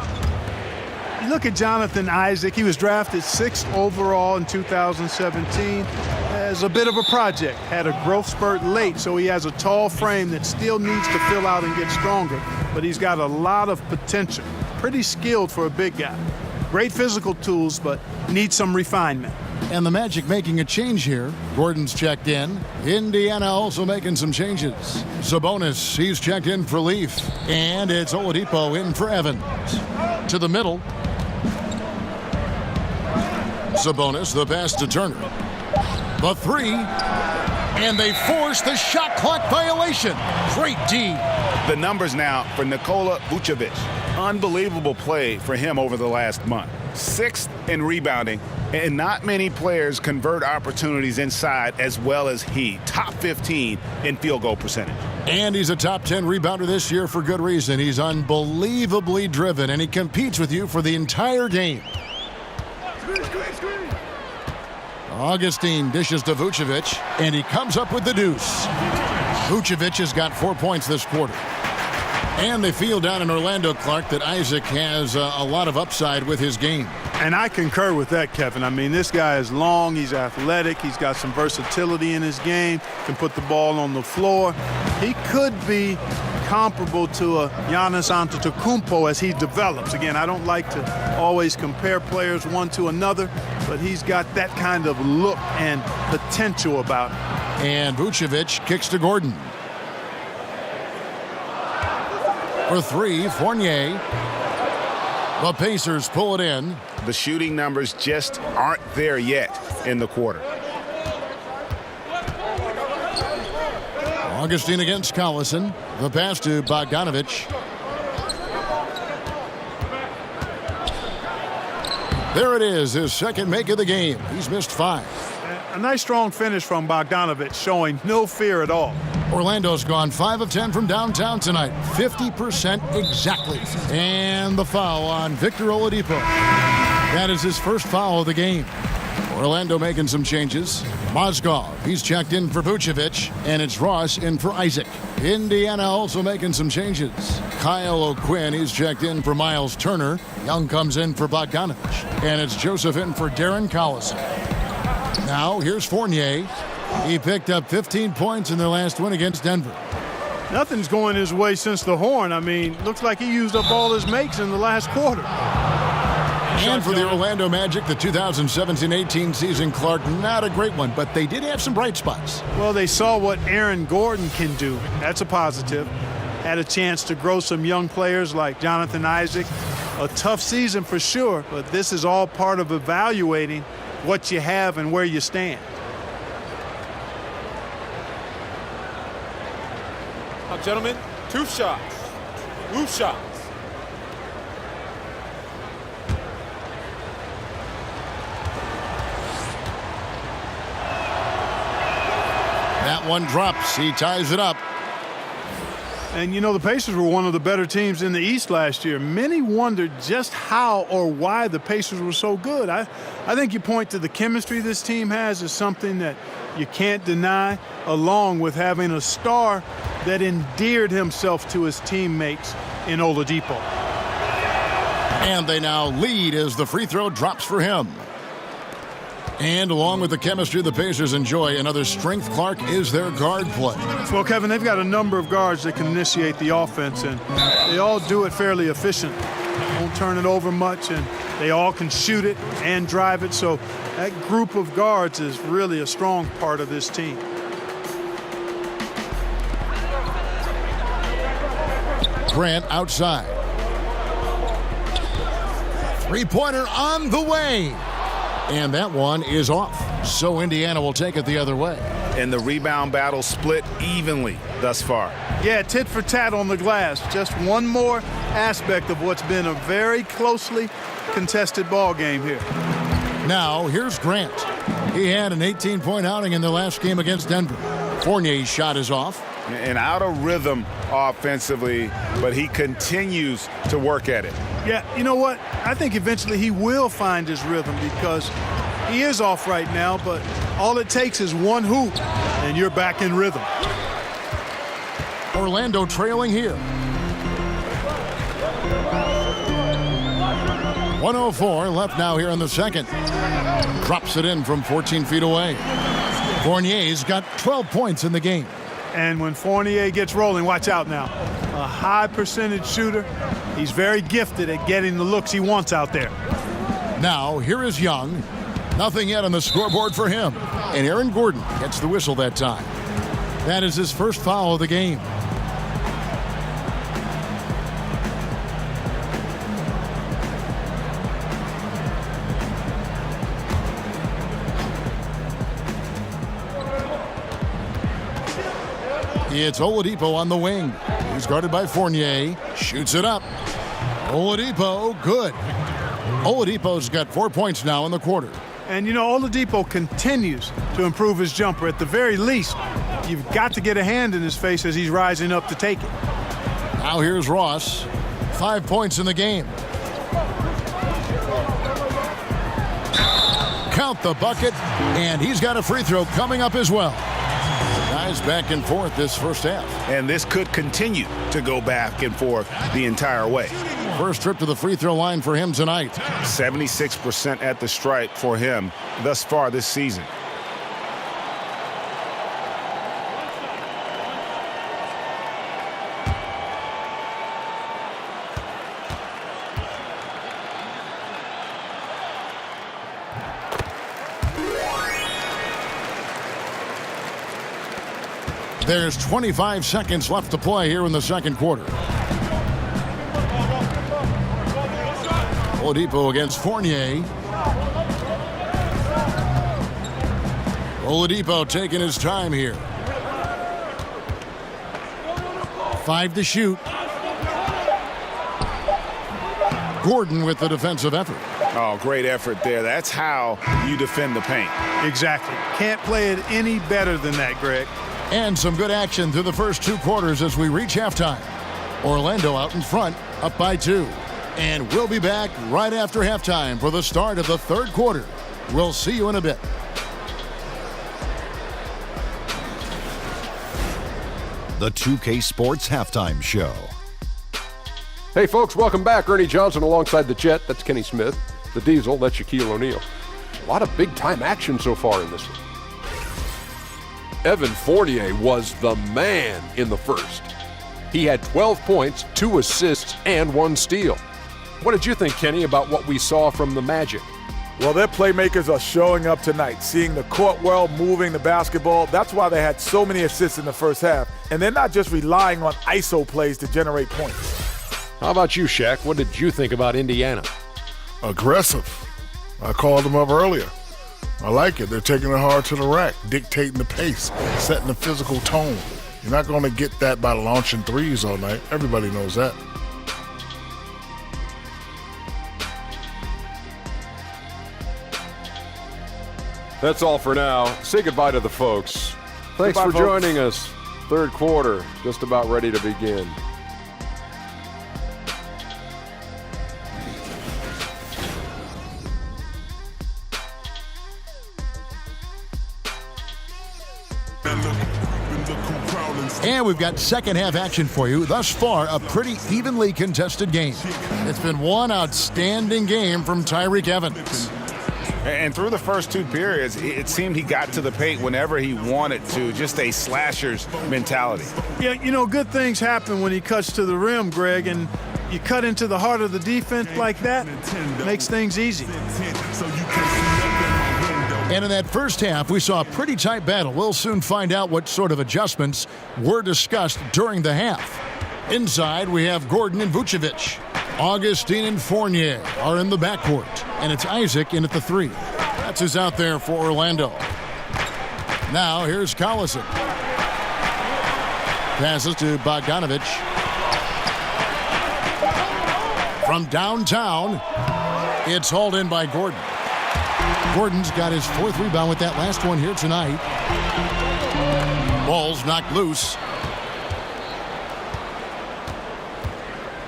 You look at Jonathan Isaac. He was drafted 6th overall in 2017 as a bit of a project. Had a growth spurt late, so he has a tall frame that still needs to fill out and get stronger. But he's got a lot of potential. Pretty skilled for a big guy. Great physical tools, but needs some refinement. And the Magic making a change here. Gordon's checked in. Indiana also making some changes. Sabonis, he's checked in for Leaf. And it's Oladipo in for Evans. To the middle. Sabonis, the pass to Turner. The 3. And they force the shot clock violation. Great D. The numbers now for Nikola Vucevic. Unbelievable play for him over the last month. 6th in rebounding, and not many players convert opportunities inside as well as he. Top 15 in field goal percentage. And he's a top 10 rebounder this year for good reason. He's unbelievably driven, and he competes with you for the entire game. Augustine dishes to Vucevic, and he comes up with the deuce. Vucevic has got 4 points this quarter. And they feel down in Orlando, Clark, that Isaac has a lot of upside with his game. And I concur with that, Kevin. I mean, this guy is long, he's athletic, he's got some versatility in his game, can put the ball on the floor. He could be comparable to a Giannis Antetokounmpo as he develops. Again, I don't like to always compare players one to another, but he's got that kind of look and potential about him. And Vucevic kicks to Gordon. For 3, Fournier. The Pacers pull it in. The shooting numbers just aren't there yet in the quarter. Augustine against Collison. The pass to Bogdanovich. There it is, his second make of the game. He's missed 5. A nice strong finish from Bogdanovich, showing no fear at all. Orlando's gone 5 of 10 from downtown tonight. 50% exactly. And the foul on Victor Oladipo. That is his first foul of the game. Orlando making some changes. Mozgov, he's checked in for Vucevic, and it's Ross in for Isaac. Indiana also making some changes. Kyle O'Quinn, he's checked in for Miles Turner. Young comes in for Bogdanovich. And it's Joseph in for Darren Collison. Now, here's Fournier. He picked up 15 points in their last win against Denver. Nothing's going his way since the horn. I mean, looks like he used up all his makes in the last quarter. And for the Orlando Magic, the 2017-18 season, Clark, not a great one, but they did have some bright spots. Well, they saw what Aaron Gordon can do. That's a positive. Had a chance to grow some young players like Jonathan Isaac. A tough season for sure, but this is all part of evaluating what you have and where you stand. Now, gentlemen, 2 shots. 2 shots. That one drops. He ties it up. And, you know, the Pacers were one of the better teams in the East last year. Many wondered just how or why the Pacers were so good. I think you point to the chemistry this team has as something that you can't deny, along with having a star that endeared himself to his teammates in Oladipo. And they now lead as the free throw drops for him. And along with the chemistry the Pacers enjoy, another strength, Clark, is their guard play. Well, Kevin, they've got a number of guards that can initiate the offense, and they all do it fairly efficiently. Won't turn it over much, and they all can shoot it and drive it. So that group of guards is really a strong part of this team. Grant outside. Three-pointer on the way. And that one is off. So Indiana will take it the other way. And the rebound battle split evenly thus far. Yeah, tit for tat on the glass. Just one more aspect of what's been a very closely contested ball game here. Now, here's Grant. He had an 18-point outing in the last game against Denver. Fournier's shot is off. And out of rhythm offensively, but he continues to work at it. Yeah, you know what? I think eventually he will find his rhythm because he is off right now, but all it takes is one hoop, and you're back in rhythm. Orlando trailing here. 1:04 left now here in the second. Drops it in from 14 feet away. Fournier's got 12 points in the game. And when Fournier gets rolling, watch out now. A high percentage shooter. He's very gifted at getting the looks he wants out there. Now, here is Young. Nothing yet on the scoreboard for him. And Aaron Gordon gets the whistle that time. That is his first foul of the game. It's Oladipo on the wing. He's guarded by Fournier. Shoots it up. Oladipo, good. Oladipo's got 4 points now in the quarter. And, you know, Oladipo continues to improve his jumper. At the very least, you've got to get a hand in his face as he's rising up to take it. Now here's Ross. 5 points in the game. Count the bucket, and he's got a free throw coming up as well. Guys back and forth this first half. And this could continue to go back and forth the entire way. First trip to the free throw line for him tonight. 76% at the stripe for him thus far this season. There's 25 seconds left to play here in the second quarter. Oladipo against Fournier. Oladipo taking his time here. 5 to shoot. Gordon with the defensive effort. Oh, great effort there. That's how you defend the paint. Exactly. Can't play it any better than that, Greg. And some good action through the first 2 quarters as we reach halftime. Orlando out in front, up by 2. And we'll be back right after halftime for the start of the third quarter. We'll see you in a bit. The 2K Sports Halftime Show. Hey, folks, welcome back. Ernie Johnson alongside the Jet. That's Kenny Smith. The Diesel. That's Shaquille O'Neal. A lot of big-time action so far in this one. Evan Fournier was the man in the first. He had 12 points, 2 assists, and 1 steal. What did you think, Kenny, about what we saw from the Magic? Well, their playmakers are showing up tonight, seeing the court well, moving the basketball. That's why they had so many assists in the first half. And they're not just relying on ISO plays to generate points. How about you, Shaq? What did you think about Indiana? Aggressive. I called them up earlier. I like it. They're taking it hard to the rack, dictating the pace, setting the physical tone. You're not going to get that by launching threes all night. Everybody knows that. That's all for now. Say goodbye to the folks. Thanks Goodbye, for folks. joining us. Third quarter just about ready to begin. And we've got second half action for you. Thus far, a pretty evenly contested game. It's been one outstanding game from Tyreek Evans. And through the first two periods, it seemed he got to the paint whenever he wanted to, just a slasher's mentality. Yeah, you know, good things happen when he cuts to the rim, Greg, and you cut into the heart of the defense like that, makes things easy. And in that first half, we saw a pretty tight battle. We'll soon find out what sort of adjustments were discussed during the half. Inside, we have Gordon and Vucevic. Augustine and Fournier are in the backcourt, and it's Isaac in at the 3. That's who's out there for Orlando. Now, here's Collison. Passes to Bogdanovic. From downtown, it's hauled in by Gordon. Gordon's got his 4th rebound with that last one here tonight. Ball's knocked loose.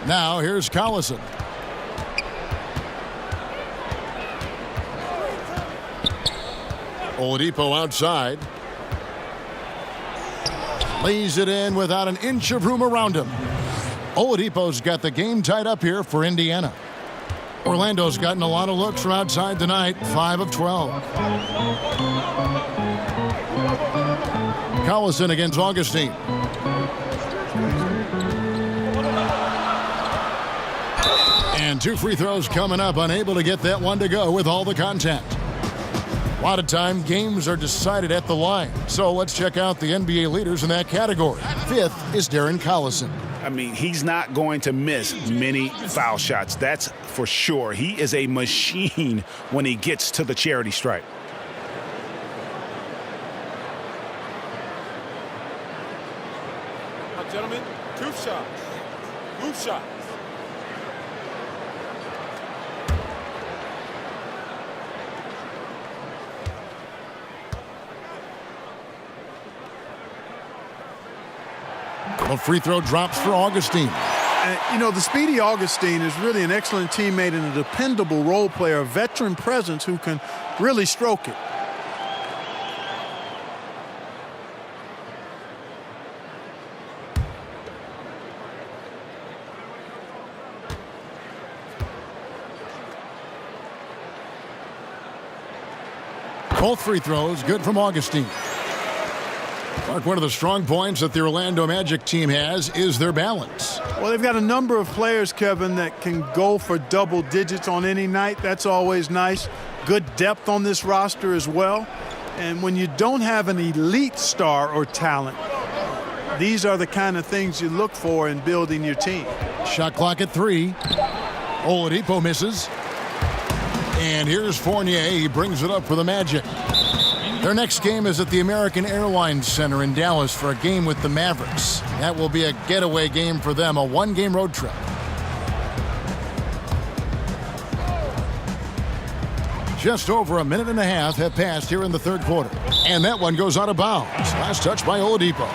Now here's Collison. Oladipo outside. Lays it in without an inch of room around him. Oladipo's got the game tied up here for Indiana. Orlando's gotten a lot of looks from outside tonight, 5 of 12. Collison against Augustine. And 2 free throws coming up, unable to get that one to go with all the contact. A lot of time, games are decided at the line. So let's check out the NBA leaders in that category. 5th is Darren Collison. I mean, he's not going to miss many foul shots. That's for sure. He is a machine when he gets to the charity stripe. Now, gentlemen, 2 shots. Move shots. A free throw drops for Augustine. And, you know, the speedy Augustine is really an excellent teammate and a dependable role player, a veteran presence who can really stroke it. Both free throws good from Augustine. Mark, one of the strong points that the Orlando Magic team has is their balance. Well, they've got a number of players, Kevin, that can go for double digits on any night. That's always nice. Good depth on this roster as well. And when you don't have an elite star or talent, these are the kind of things you look for in building your team. Shot clock at 3. Oladipo misses. And here's Fournier. He brings it up for the Magic. Their next game is at the American Airlines Center in Dallas for a game with the Mavericks. That will be a getaway game for them, a 1-game road trip. Just over a minute and a half have passed here in the third quarter. And that one goes out of bounds. Last touch by Oladipo.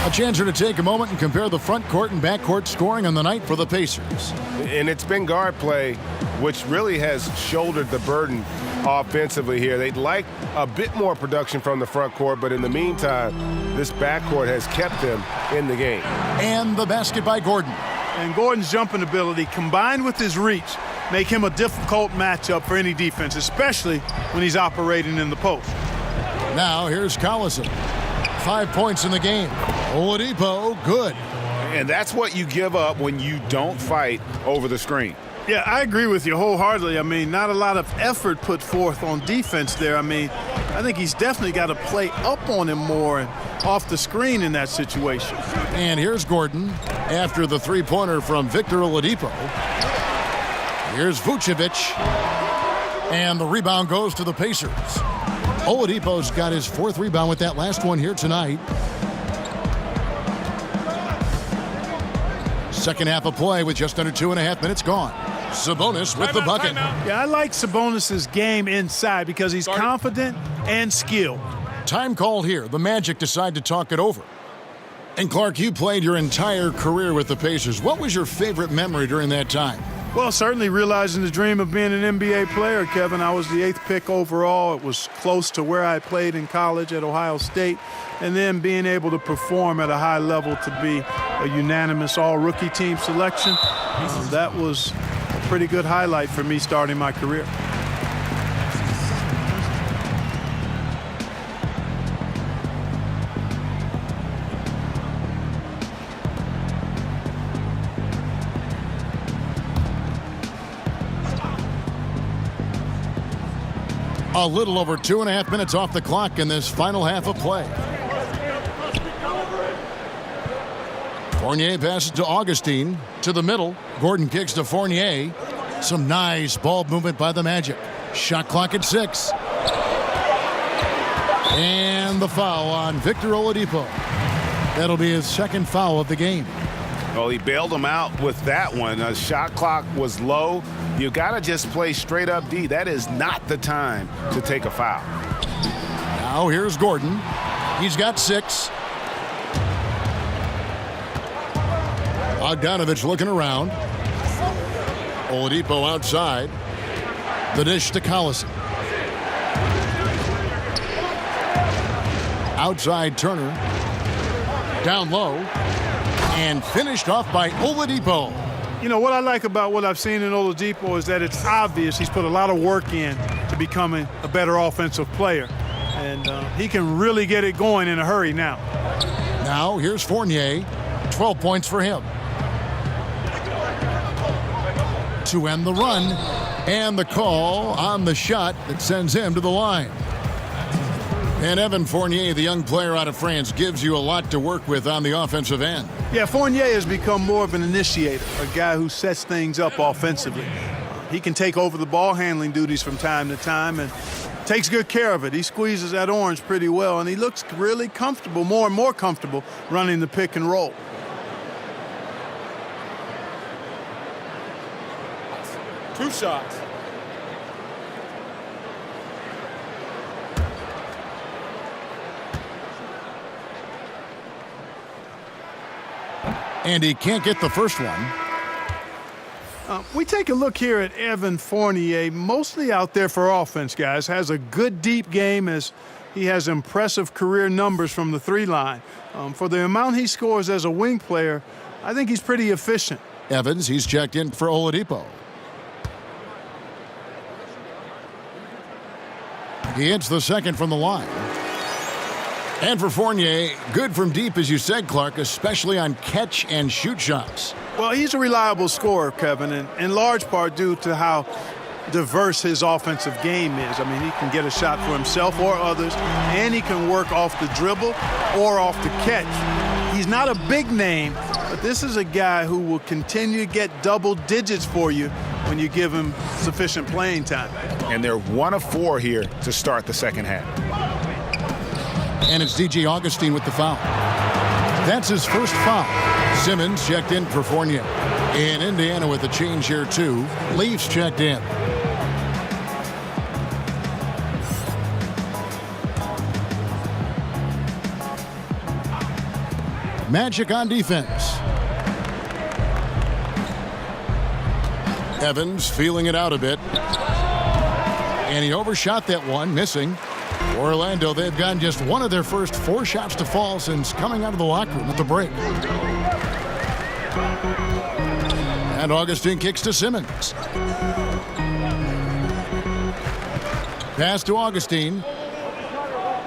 A chance here to take a moment and compare the front court and back court scoring on the night for the Pacers. And it's been guard play, which really has shouldered the burden offensively here. They'd like a bit more production from the front court, but in the meantime, this backcourt has kept them in the game. And the basket by Gordon. And Gordon's jumping ability combined with his reach make him a difficult matchup for any defense, especially when he's operating in the post. Now here's Collison. 5 points in the game. Oladipo, good. And that's what you give up when you don't fight over the screen. Yeah, I agree with you wholeheartedly. I mean, not a lot of effort put forth on defense there. I mean, I think he's definitely got to play up on him more and off the screen in that situation. And here's Gordon after the three-pointer from Victor Oladipo. Here's Vucevic. And the rebound goes to the Pacers. Oladipo's got his 4th rebound with that last one here tonight. Second half of play with just under 2.5 minutes gone. Sabonis with the bucket. Yeah, I like Sabonis' game inside because he's confident and skilled. Time called here. The Magic decide to talk it over. And Clark, you played your entire career with the Pacers. What was your favorite memory during that time? Well, certainly realizing the dream of being an NBA player, Kevin. I was the 8th pick overall. It was close to where I played in college at Ohio State. And then being able to perform at a high level to be a unanimous all-rookie team selection, that was a pretty good highlight for me starting my career. A little over 2.5 minutes off the clock in this final half of play. Fournier passes to Augustine to the middle. Gordon kicks to Fournier. Some nice ball movement by the Magic. Shot clock at 6. And the foul on Victor Oladipo. That'll be his second foul of the game. Well, he bailed him out with that one. The shot clock was low. You got to just play straight up D. That is not the time to take a foul. Now here's Gordon. He's got 6. Bogdanovich looking around. Oladipo outside. The dish to Collison. Outside Turner. Down low. And finished off by Oladipo. You know, what I like about what I've seen in Oladipo is that it's obvious he's put a lot of work in to becoming a better offensive player. And he can really get it going in a hurry now. Now here's Fournier. 12 points for him. To end the run. And the call on the shot that sends him to the line. And Evan Fournier, the young player out of France, gives you a lot to work with on the offensive end. Yeah, Fournier has become more of an initiator, a guy who sets things up offensively. He can take over the ball handling duties from time to time and takes good care of it. He squeezes that orange pretty well, and he looks really comfortable, more and more comfortable, running the pick and roll. Two shots. And he can't get the first one. We take a look here at Evan Fournier, mostly out there for offense, guys. Has a good deep game as he has impressive career numbers from the 3-line. For the amount he scores as a wing player, I think he's pretty efficient. Evans, he's checked in for Oladipo. He hits the second from the line. And for Fournier, good from deep, as you said, Clark, especially on catch and shoot shots. Well, he's a reliable scorer, Kevin, and in large part due to how diverse his offensive game is. I mean, he can get a shot for himself or others, and he can work off the dribble or off the catch. He's not a big name, but this is a guy who will continue to get double digits for you when you give him sufficient playing time. And they're 1 of 4 here to start the second half. And it's DJ Augustine with the foul. That's his first foul. Simmons checked in for Fournier. And Indiana with a change here, too. Leafs checked in. Magic on defense. Evans feeling it out a bit. And he overshot that one, missing. Orlando, they've gotten just one of their first 4 shots to fall since coming out of the locker room at the break. And Augustine kicks to Simmons. Pass to Augustine.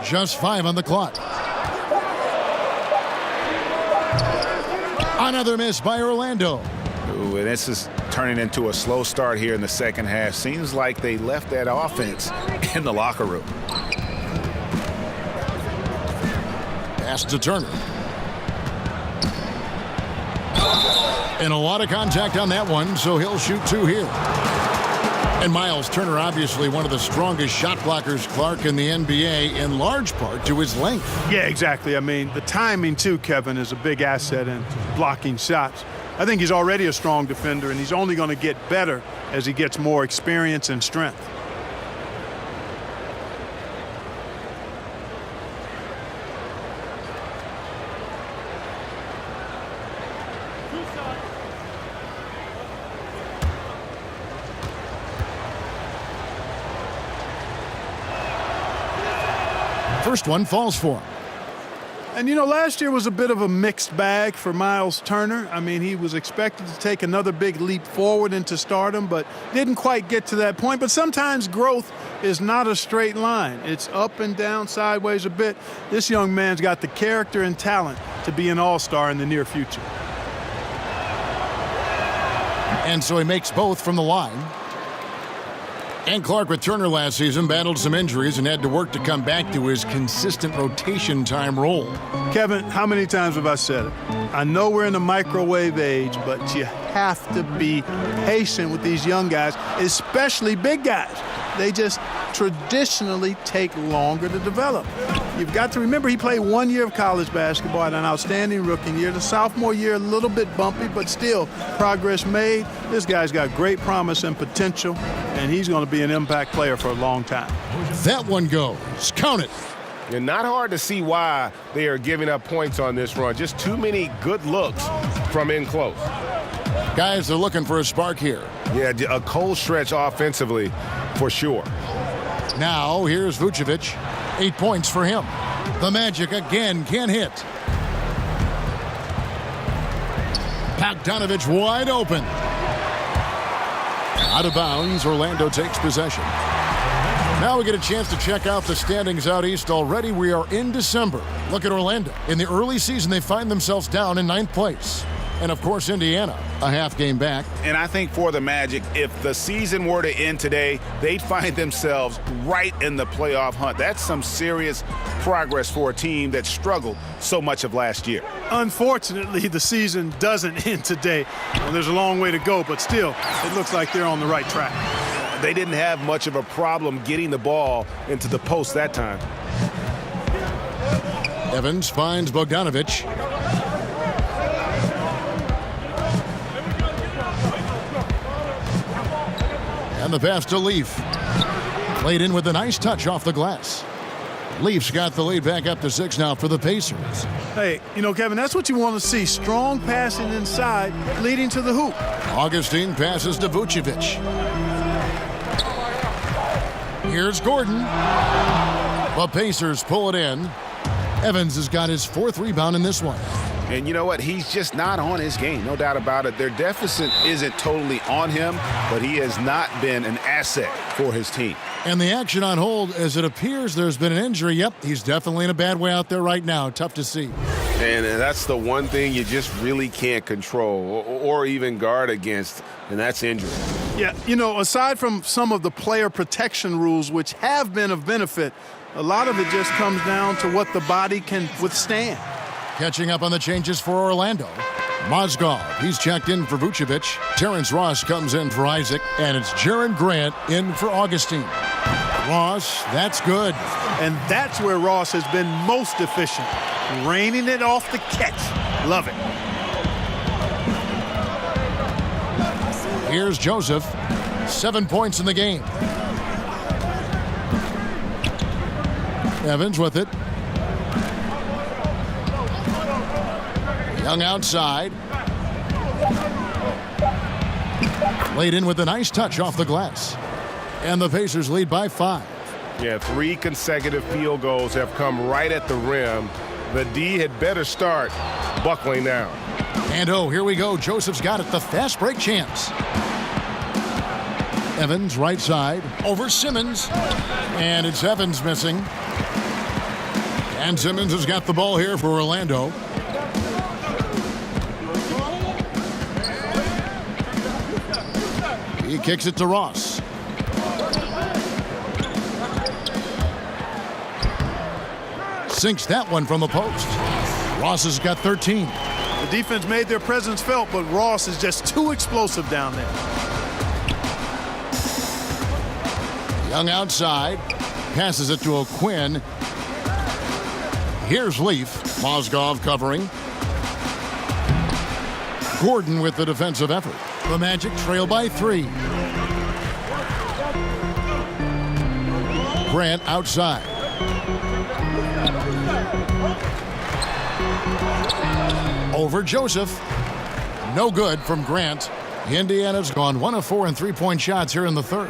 Just 5 on the clock. Another miss by Orlando. Ooh, and this is turning into a slow start here in the second half. Seems like they left that offense in the locker room. Pass to Turner. And a lot of contact on that one, so he'll shoot 2 here. And Miles Turner, obviously one of the strongest shot blockers, Clark, in the NBA, in large part to his length. Yeah, exactly. I mean, the timing, too, Kevin, is a big asset in blocking shots. I think he's already a strong defender, and he's only going to get better as he gets more experience and strength. First one falls for him. And, you know, last year was a bit of a mixed bag for Miles Turner. I mean, he was expected to take another big leap forward into stardom, but didn't quite get to that point. But sometimes growth is not a straight line. It's up and down, sideways a bit. This young man's got the character and talent to be an all-star in the near future. And so he makes both from the line. And Clark with Turner last season battled some injuries and had to work to come back to his consistent rotation time role. Kevin, how many times have I said it? I know we're in the microwave age, but you have to be patient with these young guys, especially big guys. They just traditionally take longer to develop. You've got to remember he played 1 year of college basketball, had an outstanding rookie year. The sophomore year, a little bit bumpy, but still progress made. This guy's got great promise and potential, and he's going to be an impact player for a long time. That one goes. Count it. And not hard to see why they are giving up points on this run. Just too many good looks from in close. Guys are looking for a spark here. Yeah, a cold stretch offensively for sure. Now here's Vucevic. 8 points for him. The Magic again can't hit. Bogdanovich wide open. Out of bounds, Orlando takes possession. Now we get a chance to check out the standings out east. Already we are in December. Look at Orlando. In the early season, they find themselves down in 9th place. And, of course, Indiana, a half game back. And I think for the Magic, if the season were to end today, they'd find themselves right in the playoff hunt. That's some serious progress for a team that struggled so much of last year. Unfortunately, the season doesn't end today. There's a long way to go, but still, it looks like they're on the right track. They didn't have much of a problem getting the ball into the post that time. Evans finds Bogdanovich. And the pass to Leaf. Played in with a nice touch off the glass. Leaf's got the lead back up to 6 now for the Pacers. Hey, you know, Kevin, that's what you want to see. Strong passing inside, leading to the hoop. Augustine passes to Vucevic. Here's Gordon. The Pacers pull it in. Evans has got his 4th rebound in this one. And you know what? He's just not on his game, no doubt about it. Their deficit isn't totally on him, but he has not been an asset for his team. And the action on hold, as it appears there's been an injury. Yep, he's definitely in a bad way out there right now. Tough to see. And that's the one thing you just really can't control or even guard against, and that's injury. Yeah, you know, aside from some of the player protection rules, which have been of benefit, a lot of it just comes down to what the body can withstand. Catching up on the changes for Orlando. Mozgov, he's checked in for Vucevic. Terrence Ross comes in for Isaac. And it's Jaren Grant in for Augustine. Ross, that's good. And that's where Ross has been most efficient. Raining it off the catch. Love it. Here's Joseph. 7 points in the game. Evans with it. Young outside. Laid in with a nice touch off the glass. And the Pacers lead by 5. Yeah, 3 consecutive field goals have come right at the rim. The D had better start buckling down. And oh, here we go. Joseph's got it. The fast break chance. Evans right side over Simmons. And it's Evans missing. And Simmons has got the ball here for Orlando. He kicks it to Ross. Sinks that one from the post. Ross has got 13. The defense made their presence felt, but Ross is just too explosive down there. Young outside. Passes it to O'Quinn. Here's Leaf. Mozgov covering. Gordon with the defensive effort. The Magic trail by 3. Grant outside. Over Joseph. No good from Grant. Indiana's gone 1 of 4 in 3-point shots here in the third.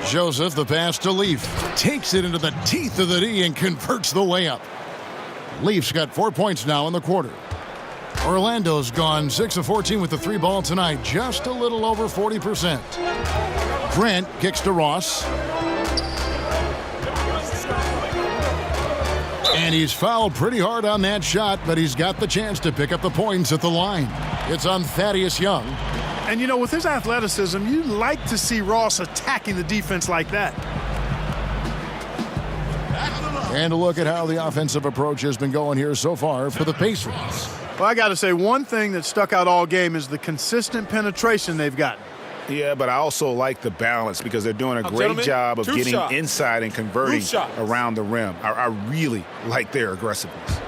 Joseph, the pass to Leaf. Takes it into the teeth of the D and converts the layup. Leaf's got 4 points now in the quarter. Orlando's gone 6 of 14 with the 3 ball tonight, just a little over 40%. Grant kicks to Ross. And he's fouled pretty hard on that shot, but he's got the chance to pick up the points at the line. It's on Thaddeus Young. And, you know, with his athleticism, you like to see Ross attacking the defense like that. And a look at how the offensive approach has been going here so far for the Pacers. Well, I got to say, one thing that stuck out all game is the consistent penetration they've gotten. Yeah, but I also like the balance because they're doing a great job of getting inside and converting around the rim. I really like their aggressiveness.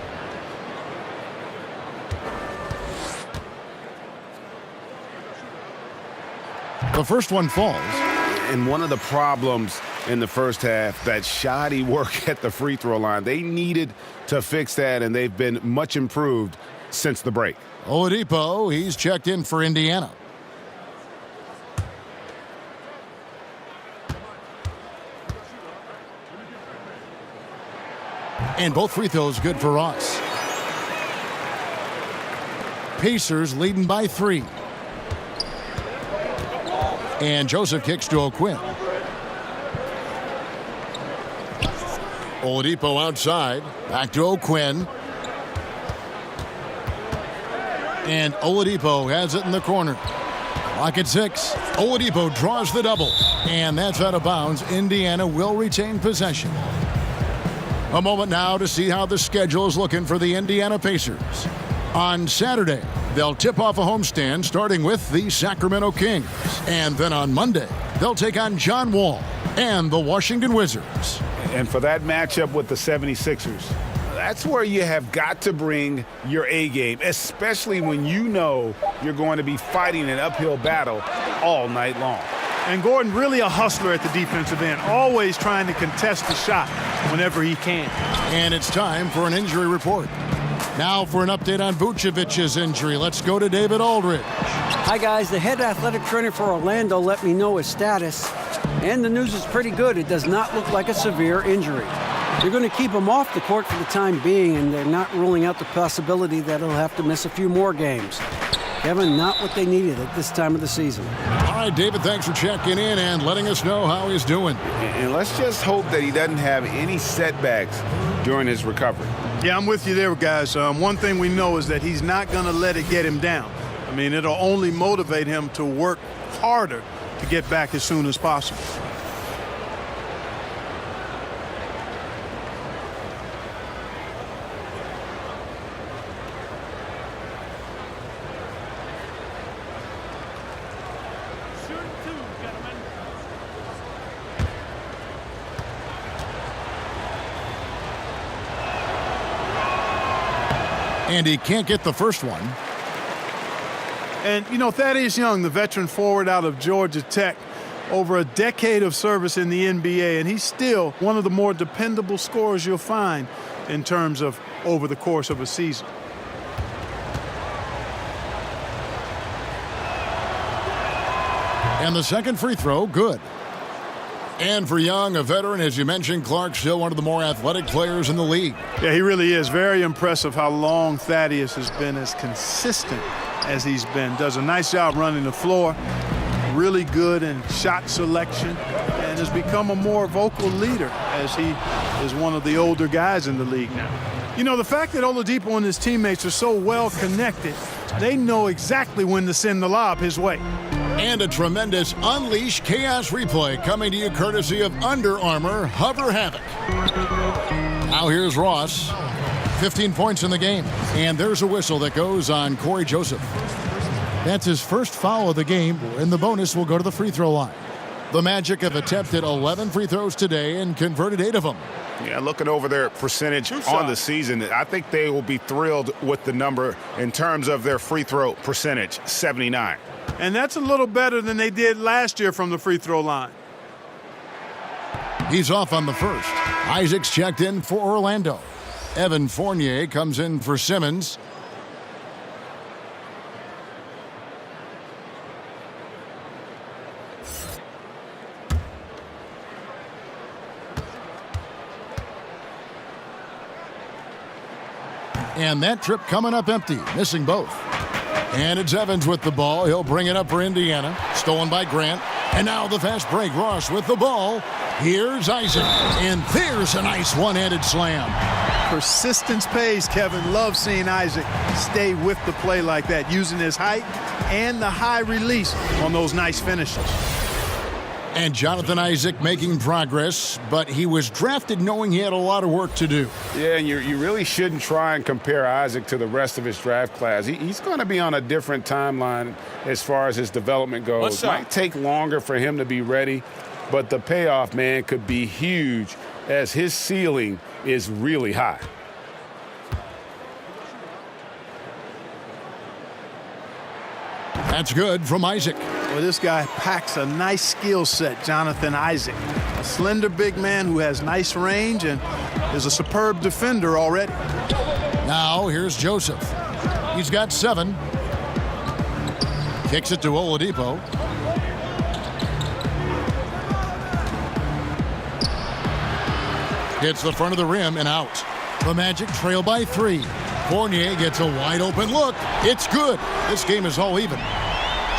The first one falls. And one of the problems in the first half, that shoddy work at the free throw line. They needed to fix that, and they've been much improved since the break. Oladipo, he's checked in for Indiana. And both free throws good for Ross. Pacers leading by 3. And Joseph kicks to O'Quinn. Oladipo outside. Back to O'Quinn. And Oladipo has it in the corner. Clock at 6. Oladipo draws the double. And that's out of bounds. Indiana will retain possession. A moment now to see how the schedule is looking for the Indiana Pacers. On Saturday, they'll tip off a homestand starting with the Sacramento Kings. And then on Monday, they'll take on John Wall and the Washington Wizards. And for that matchup with the 76ers, that's where you have got to bring your A game, especially when you know you're going to be fighting an uphill battle all night long. And Gordon really a hustler at the defensive end, always trying to contest the shot whenever he can. And it's time for an injury report. Now for an update on Vucevic's injury, let's go to David Aldridge. Hi, guys. The head athletic trainer for Orlando let me know his status, and the news is pretty good. It does not look like a severe injury. They're going to keep him off the court for the time being, and they're not ruling out the possibility that he'll have to miss a few more games. Kevin, not what they needed at this time of the season. All right, David, thanks for checking in and letting us know how he's doing. And let's just hope that he doesn't have any setbacks during his recovery. Yeah, I'm with you there, guys. One thing we know is that he's not going to let it get him down. I mean, it'll only motivate him to work harder to get back as soon as possible. And he can't get the first one. And, you know, Thaddeus Young, the veteran forward out of Georgia Tech, over a decade of service in the NBA, and he's still one of the more dependable scorers you'll find in terms of over the course of a season. And the second free throw, good. And for Young, a veteran, as you mentioned, Clark, still one of the more athletic players in the league. Yeah, he really is. Very impressive how long Thaddeus has been as consistent as he's been. Does a nice job running the floor. Really good in shot selection. And has become a more vocal leader as he is one of the older guys in the league now. You know, the fact that Oladipo and his teammates are so well connected, they know exactly when to send the lob his way. And a tremendous Unleash Chaos replay coming to you courtesy of Under Armour Hover Havoc. Now here's Ross. 15 points in the game. And there's a whistle that goes on Corey Joseph. That's his first foul of the game, and the bonus will go to the free throw line. The Magic have attempted 11 free throws today and converted 8 of them. Yeah, looking over their percentage on the season, I think they will be thrilled with the number in terms of their free throw percentage, 79. And that's a little better than they did last year from the free throw line. He's off on the first. Isaac's checked in for Orlando. Evan Fournier comes in for Simmons. And that trip coming up empty, missing both. And it's Evans with the ball. He'll bring it up for Indiana. Stolen by Grant. And now the fast break. Ross with the ball. Here's Isaac. And there's a nice one-handed slam. Persistence pays, Kevin. Love seeing Isaac stay with the play like that, using his height and the high release on those nice finishes. And Jonathan Isaac making progress, but he was drafted knowing he had a lot of work to do. Yeah, and you really shouldn't try and compare Isaac to the rest of his draft class. He's going to be on a different timeline as far as his development goes. It might take longer for him to be ready, but the payoff, man, could be huge as his ceiling is really high. That's good from Isaac. Well, this guy packs a nice skill set, Jonathan Isaac. A slender big man who has nice range and is a superb defender already. Now here's Joseph. He's got 7. Kicks it to Oladipo. Hits the front of the rim and out. The Magic trail by 3. Fournier gets a wide open look. It's good. This game is all even.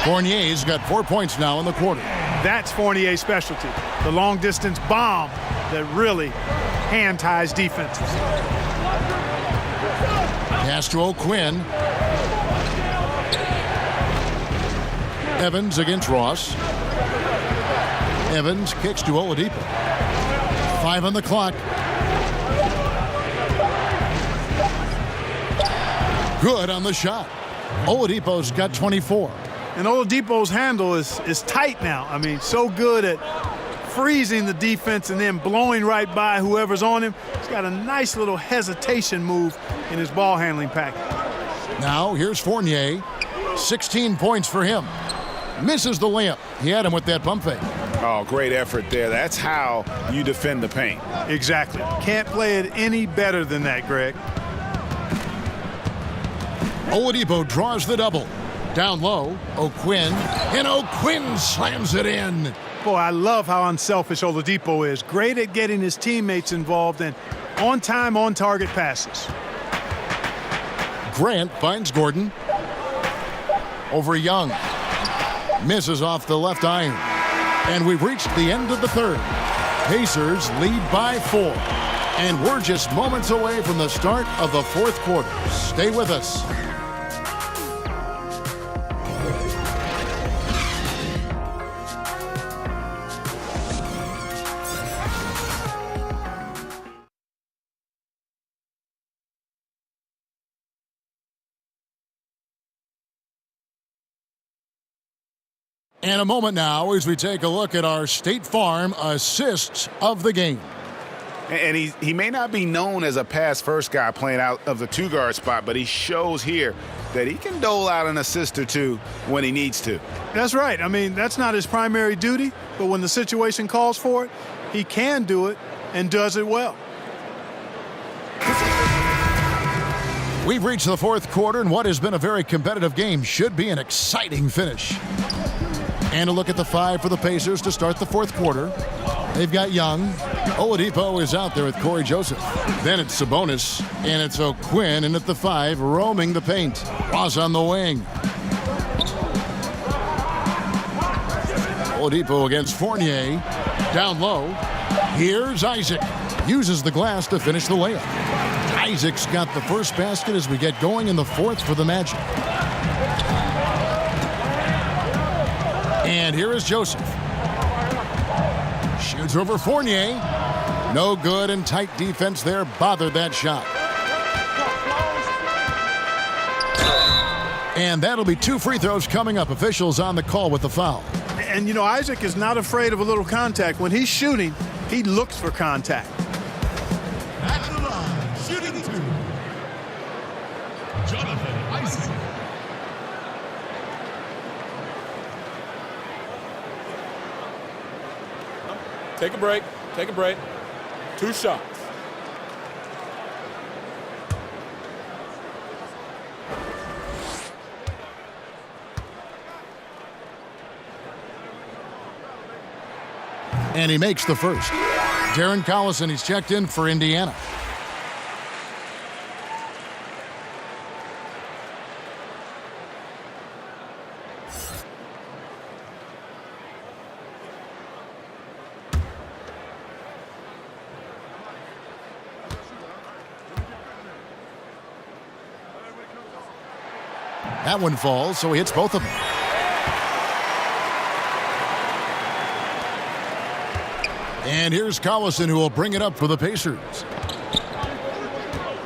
Fournier's got 4 points now in the quarter. That's Fournier's specialty. The long distance bomb that really hand ties defenses. Pass to O'Quinn. Evans against Ross. Evans kicks to Oladipo. 5 on the clock. Good on the shot. Oladipo's got 24. And Oladipo's handle is tight now. I mean, so good at freezing the defense and then blowing right by whoever's on him. He's got a nice little hesitation move in his ball handling package. Now here's Fournier. 16 points for him. Misses the layup. He had him with that pump fake. Oh, great effort there. That's how you defend the paint. Exactly. Can't play it any better than that, Greg. Oladipo draws the double. Down low, O'Quinn, and O'Quinn slams it in. Boy, I love how unselfish Oladipo is. Great at getting his teammates involved and on-time, on-target passes. Grant finds Gordon. Over Young. Misses off the left iron. And we've reached the end of the third. Pacers lead by 4. And we're just moments away from the start of the fourth quarter. Stay with us. And a moment now as we take a look at our State Farm assists of the game. And he may not be known as a pass-first guy playing out of the 2-guard spot, but he shows here that he can dole out an assist or two when he needs to. That's right. I mean, that's not his primary duty, but when the situation calls for it, he can do it and does it well. We've reached the fourth quarter, and what has been a very competitive game should be an exciting finish. And a look at the 5 for the Pacers to start the fourth quarter. They've got Young. Oladipo is out there with Corey Joseph. Then it's Sabonis, and it's O'Quinn, and at the 5, roaming the paint. Ross on the wing. Oladipo against Fournier. Down low. Here's Isaac. Uses the glass to finish the layup. Isaac's got the first basket as we get going in the fourth for the Magic. And here is Joseph. Shoots over Fournier. No good, and tight defense there bothered that shot. And that'll be 2 free throws coming up. Officials on the call with the foul. And, you know, Isaac is not afraid of a little contact. When he's shooting, he looks for contact. At the line, shooting 2. Jonathan Isaac. Take a break. Take a break. 2 shots. And he makes the first. Darren Collison, he's checked in for Indiana. That one falls, so he hits both of them. And here's Collison, who will bring it up for the Pacers.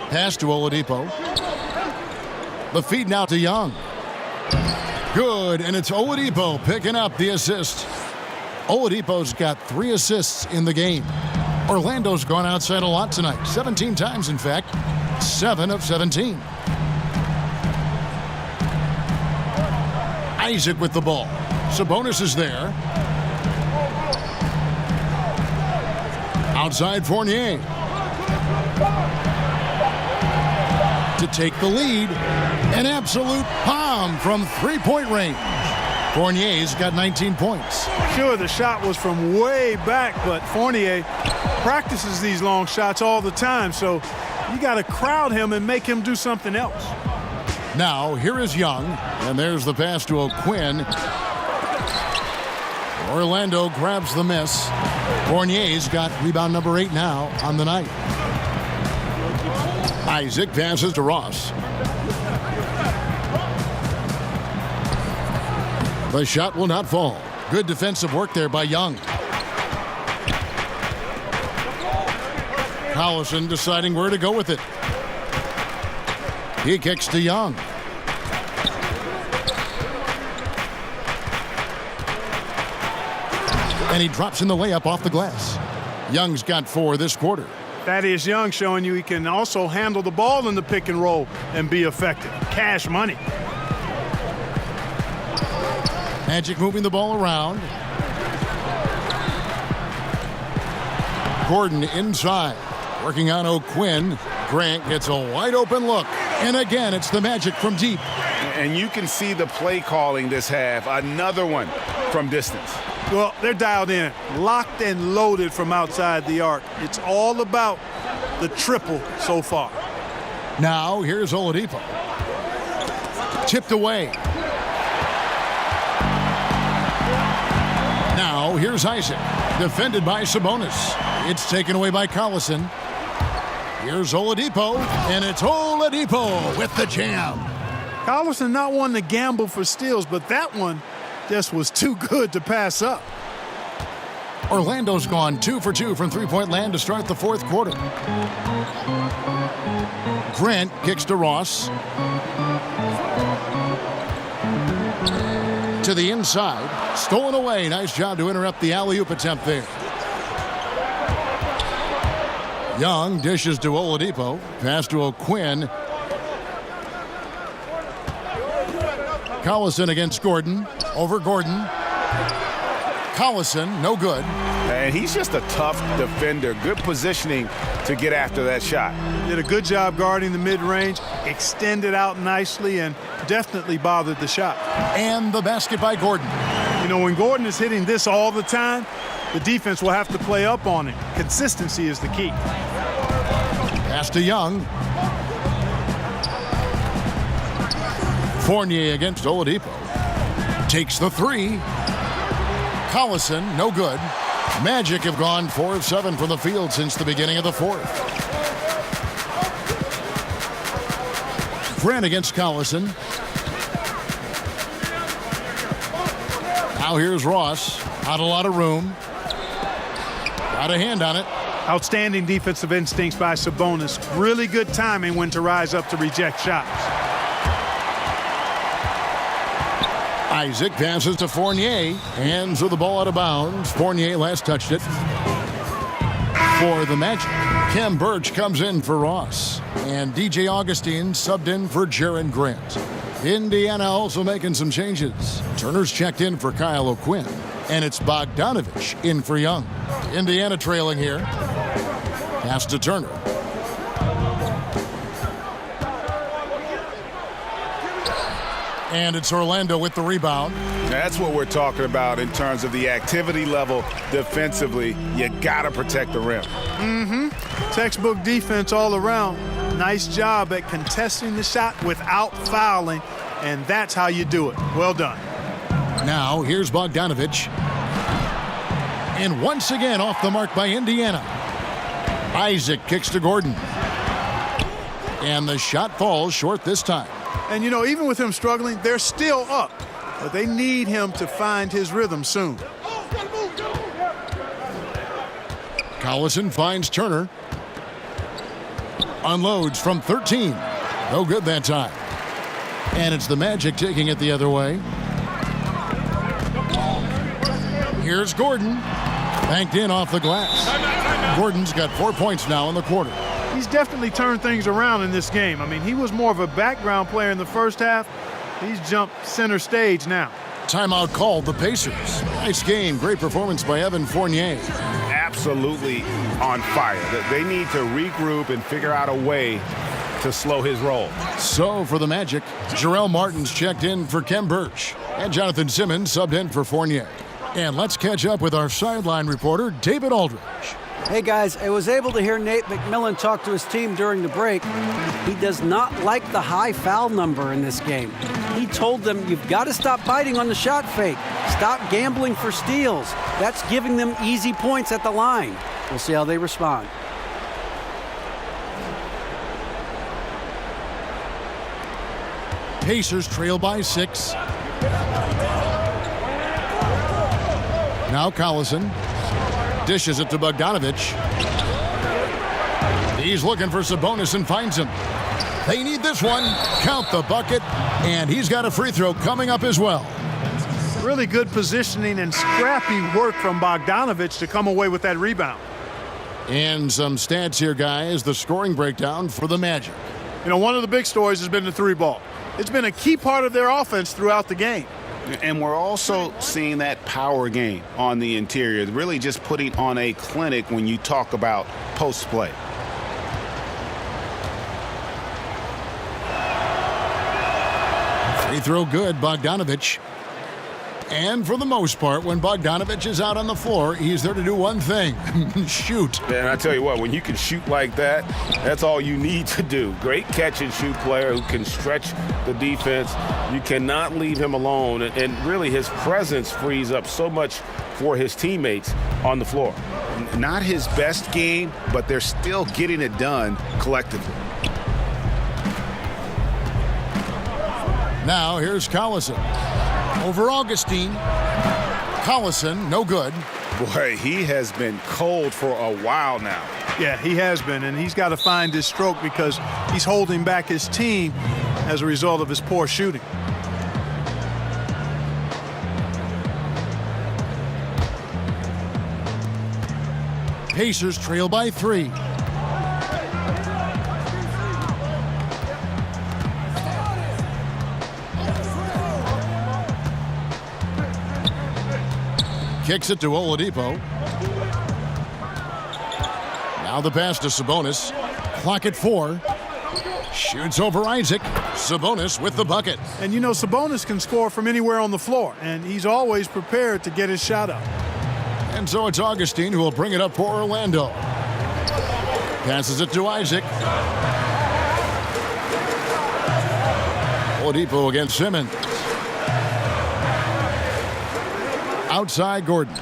Pass to Oladipo. The feed now to Young. Good, and it's Oladipo picking up the assist. Oladipo's got 3 assists in the game. Orlando's gone outside a lot tonight. 17 times, in fact. 7 of 17. Isaac with the ball. Sabonis is there. Outside Fournier. To take the lead. An absolute bomb from three-point range. Fournier's got 19 points. Sure, the shot was from way back, but Fournier practices these long shots all the time, so you got to crowd him and make him do something else. Now, here is Young, and there's the pass to O'Quinn. Orlando grabs the miss. Fournier's got rebound number 8 now on the night. Isaac passes to Ross. The shot will not fall. Good defensive work there by Young. Collison deciding where to go with it. He kicks to Young. And he drops in the layup off the glass. Young's got 4 this quarter. Thaddeus Young showing you he can also handle the ball in the pick and roll and be effective. Cash money. Magic moving the ball around. Gordon inside. Working on O'Quinn. Grant gets a wide open look. And again, it's the Magic from deep. And you can see the play calling this half. Another one from distance. Well, they're dialed in. Locked and loaded from outside the arc. It's all about the triple so far. Now, here's Oladipo. Tipped away. Now, here's Isaac. Defended by Sabonis. It's taken away by Collison. Here's Oladipo, and it's Oladipo with the jam. Collison not one to gamble for steals, but that one just was too good to pass up. Orlando's gone 2 for 2 from three-point land to start the fourth quarter. Grant kicks to Ross. To the inside. Stolen away. Nice job to interrupt the alley-oop attempt there. Young dishes to Oladipo. Pass to O'Quinn. Collison against Gordon. Over Gordon. Collison, no good. And he's just a tough defender. Good positioning to get after that shot. Did a good job guarding the mid-range. Extended out nicely and definitely bothered the shot. And the basket by Gordon. You know, when Gordon is hitting this all the time, the defense will have to play up on him. Consistency is the key. Pass to Young. Fournier against Oladipo. Takes the 3. Collison, no good. Magic have gone 4 of 7 from the field since the beginning of the fourth. Grant against Collison. Now here's Ross. Not a lot of room. Got a hand on it. Outstanding defensive instincts by Sabonis. Really good timing when to rise up to reject shots. Isaac passes to Fournier. Hands with the ball out of bounds. Fournier last touched it. For the Magic, Khem Birch comes in for Ross. And DJ Augustine subbed in for Jaren Grant. Indiana also making some changes. Turner's checked in for Kyle O'Quinn. And it's Bogdanovich in for Young. Indiana trailing here. Pass to Turner. And it's Orlando with the rebound. That's what we're talking about in terms of the activity level defensively. You got to protect the rim. Textbook defense all around. Nice job at contesting the shot without fouling, and that's how you do it. Well done. Now, here's Bogdanovich. And once again off the mark by Indiana. Isaac kicks to Gordon. And the shot falls short this time. And, even with him struggling, they're still up. But they need him to find his rhythm soon. Collison finds Turner. Unloads from 13. No good that time. And it's the Magic taking it the other way. Here's Gordon. Banked in off the glass. Gordon's got 4 points now in the quarter. He's definitely turned things around in this game. I mean, he was more of a background player in the first half. He's jumped center stage now. Timeout called the Pacers. Nice game. Great performance by Evan Fournier. Absolutely on fire. They need to regroup and figure out a way to slow his roll. So for the Magic, Jarrell Martin's checked in for Kem Birch. And Jonathan Simmons subbed in for Fournier. And let's catch up with our sideline reporter, David Aldridge. Hey guys, I was able to hear Nate McMillan talk to his team during the break. He does not like the high foul number in this game. He told them, you've got to stop biting on the shot fake. Stop gambling for steals. That's giving them easy points at the line. We'll see how they respond. Pacers trail by 6. Now Collison dishes it to Bogdanovich. He's looking for Sabonis and finds him. They need this one. Count the bucket. And he's got a free throw coming up as well. Really good positioning and scrappy work from Bogdanovich to come away with that rebound. And some stats here, guys. The scoring breakdown for the Magic. One of the big stories has been the three ball. It's been a key part of their offense throughout the game. And we're also seeing that power game on the interior, really just putting on a clinic when you talk about post play. Free throw good, Bogdanovich. And for the most part, when Bogdanovich is out on the floor, he's there to do one thing, shoot. And I tell you what, when you can shoot like that, that's all you need to do. Great catch and shoot player who can stretch the defense. You cannot leave him alone. And really, his presence frees up so much for his teammates on the floor. Not his best game, but they're still getting it done collectively. Now here's Collison. Over Augustine. Collison, no good. Boy, he has been cold for a while now. Yeah, he has been, and he's got to find his stroke because he's holding back his team as a result of his poor shooting. Pacers trail by 3. Kicks it to Oladipo. Now the pass to Sabonis. Clock at 4. Shoots over Isaac. Sabonis with the bucket. And Sabonis can score from anywhere on the floor, and he's always prepared to get his shot up. And so it's Augustine who will bring it up for Orlando. Passes it to Isaac. Oladipo against Simmons. Outside Gordon.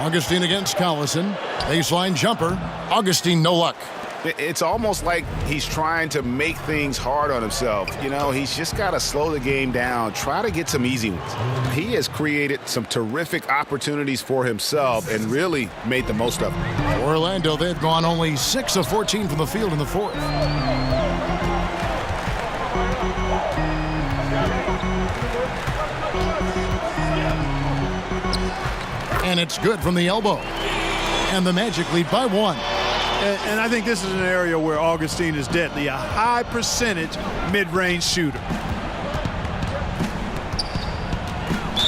Augustine against Collison. Baseline jumper. Augustine, no luck. It's almost like he's trying to make things hard on himself. He's just got to slow the game down, try to get some easy ones. He has created some terrific opportunities for himself and really made the most of them. Orlando, they've gone only 6 of 14 from the field in the fourth. And it's good from the elbow. And the Magic lead by 1. And I think this is an area where Augustine is deadly, a high percentage mid-range shooter.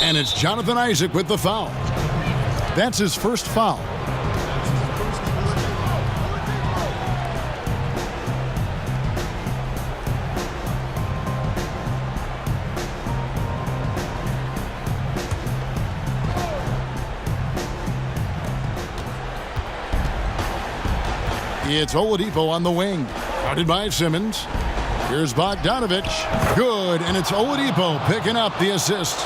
And it's Jonathan Isaac with the foul. That's his first foul. It's Oladipo on the wing. Guarded by Simmons. Here's Bogdanovich. Good, and it's Oladipo picking up the assist.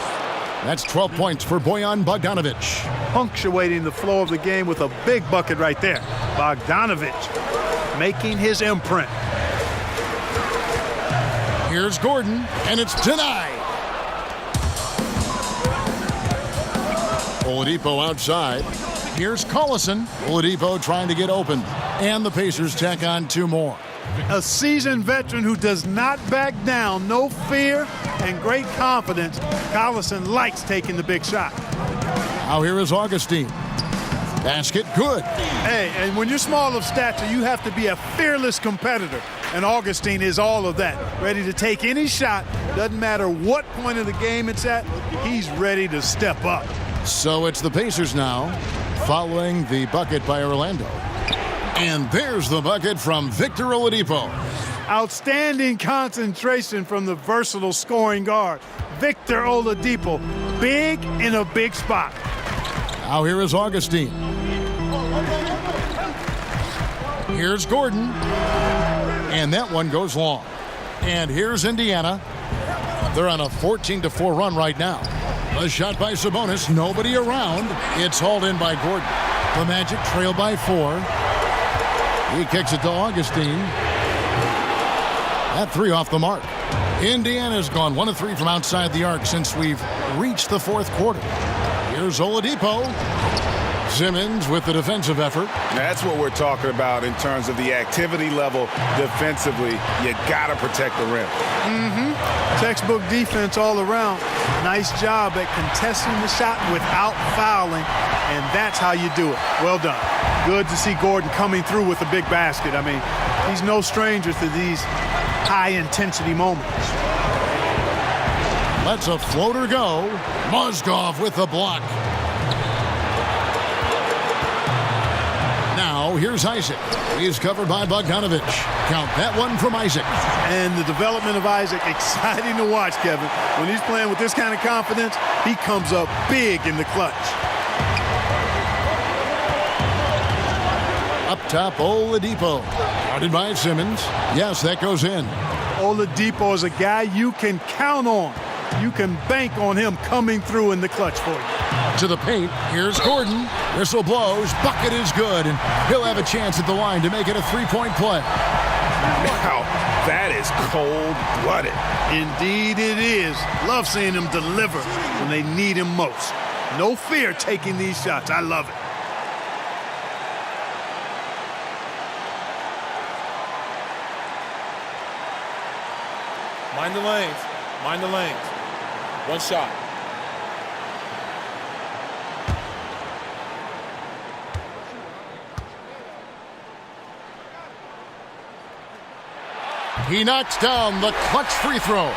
That's 12 points for Bojan Bogdanovich. Punctuating the flow of the game with a big bucket right there. Bogdanovich. making his imprint. Here's Gordon, and it's denied. Oladipo outside. Here's Collison. Oladipo trying to get open. And the Pacers tack on 2 more. A seasoned veteran who does not back down, no fear and great confidence. Collison likes taking the big shot. Now here is Augustine. Basket good. Hey, and when you're small of stature, you have to be a fearless competitor. And Augustine is all of that. Ready to take any shot. Doesn't matter what point of the game it's at. He's ready to step up. So it's the Pacers now, following the bucket by Orlando. And there's the bucket from Victor Oladipo. Outstanding concentration from the versatile scoring guard, Victor Oladipo. Big in a big spot. Now here is Augustine. Here's Gordon. And that one goes long. And here's Indiana. They're on a 14-4 run right now. A shot by Sabonis. Nobody around. It's hauled in by Gordon. The Magic trail by 4. He kicks it to Augustine. That 3 off the mark. Indiana's gone 1 of 3 from outside the arc since we've reached the 4th quarter. Here's Oladipo. Simmons with the defensive effort. That's what we're talking about in terms of the activity level defensively. You got to protect the rim. Textbook defense all around. Nice job at contesting the shot without fouling, and that's how you do it. Well done. Good to see Gordon coming through with a big basket. I mean, he's no stranger to these high-intensity moments. Lets a floater go. Mozgov with the block. Now, here's Isaac. He's covered by Bogdanovich. Count that one from Isaac. And the development of Isaac, exciting to watch, Kevin. When he's playing with this kind of confidence, he comes up big in the clutch. Up top, Oladipo. Guarded by Simmons. Yes, that goes in. Oladipo is a guy you can count on. You can bank on him coming through in the clutch for you. To the paint, here's Gordon. Whistle blows, bucket is good, and he'll have a chance at the line to make it a 3-point play. Wow, that is cold-blooded. Indeed it is. Love seeing him deliver when they need him most. No fear taking these shots. I love it. Mind the lanes. Mind the lanes. 1 shot. He knocks down the clutch free throw.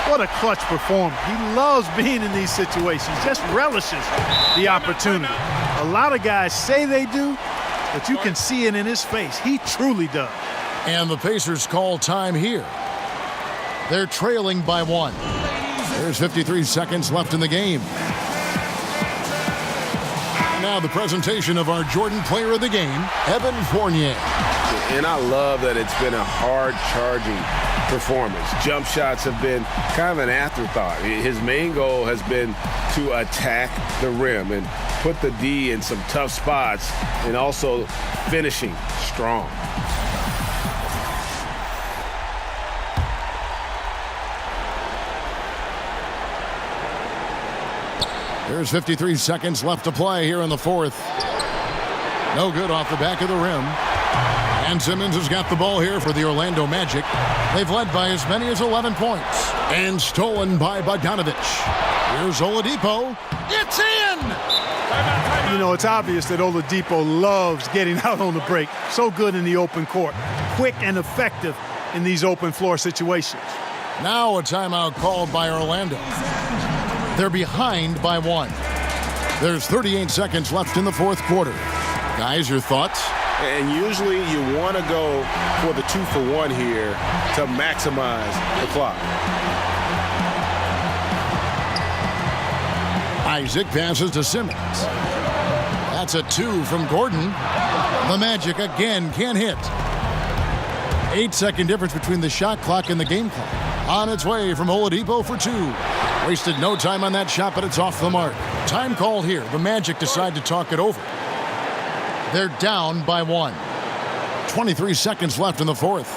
What a clutch performer. He loves being in these situations, just relishes the opportunity. A lot of guys say they do, but you can see it in his face. He truly does. And the Pacers call time here. They're trailing by 1. There's 53 seconds left in the game. Now the presentation of our Jordan Player of the Game, Evan Fournier. And I love that it's been a hard-charging performance. Jump shots have been kind of an afterthought. His main goal has been to attack the rim and put the D in some tough spots and also finishing strong. There's 53 seconds left to play here in the 4th. No good off the back of the rim. And Simmons has got the ball here for the Orlando Magic. They've led by as many as 11 points. And stolen by Bogdanovich. Here's Oladipo. It's in! You know, it's obvious that Oladipo loves getting out on the break. So good in the open court. Quick and effective in these open floor situations. Now a timeout called by Orlando. They're behind by 1. There's 38 seconds left in the 4th quarter. Guys, your thoughts? And usually you want to go for the 2-for-1 here to maximize the clock. Isaac passes to Simmons. That's a 2 from Gordon. The Magic again can't hit. 8-second difference between the shot clock and the game clock. On its way from Oladipo for 2. Wasted no time on that shot, but it's off the mark. Time call here. The Magic decide to talk it over. They're down by 1. 23 seconds left in the fourth.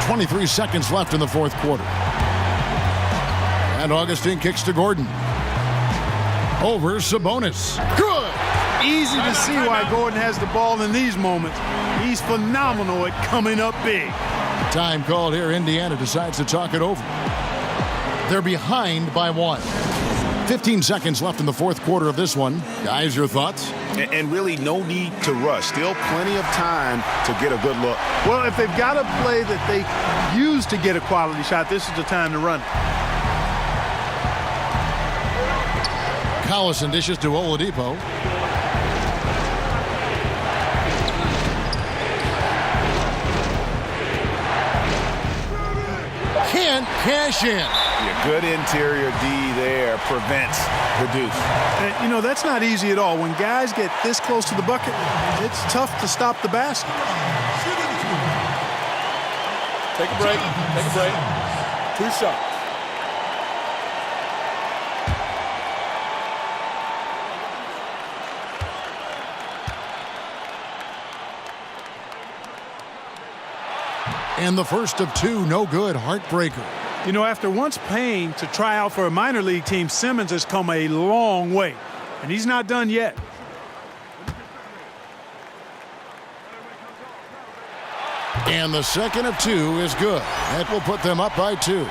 .23 seconds left in the fourth quarter. And Augustine kicks to Gordon. Over Sabonis. Good! Easy to see why Gordon has the ball in these moments. He's phenomenal at coming up big. Time called here. Indiana decides to talk it over. They're behind by 1. 15 seconds left in the fourth quarter of this one. Guys, your thoughts? And really no need to rush. Still plenty of time to get a good look. Well, if they've got a play that they use to get a quality shot, this is the time to run it. Collison dishes to Oladipo. Can't cash in. Yeah, good interior D there prevents the deuce. And, you know, that's not easy at all. When guys get this close to the bucket, it's tough to stop the basket. Take a break. Take a break. 2 shots. And the first of 2, no good, heartbreaker. You know, after once paying to try out for a minor league team, Simmons has come a long way, and he's not done yet. And the second of 2 is good. That will put them up by 2.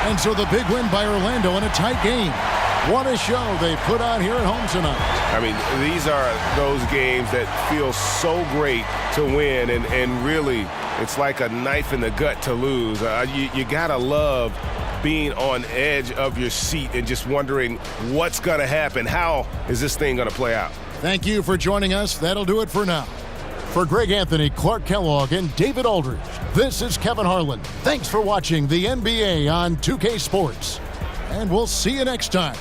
And so the big win by Orlando in a tight game. What a show they put on here at home tonight. I mean, these are those games that feel so great to win, and really, it's like a knife in the gut to lose. You gotta love being on edge of your seat and just wondering what's gonna happen. How is this thing gonna play out? Thank you for joining us. That'll do it for now. For Greg Anthony, Clark Kellogg, and David Aldridge, this is Kevin Harlan. Thanks for watching the NBA on 2K Sports. And we'll see you next time.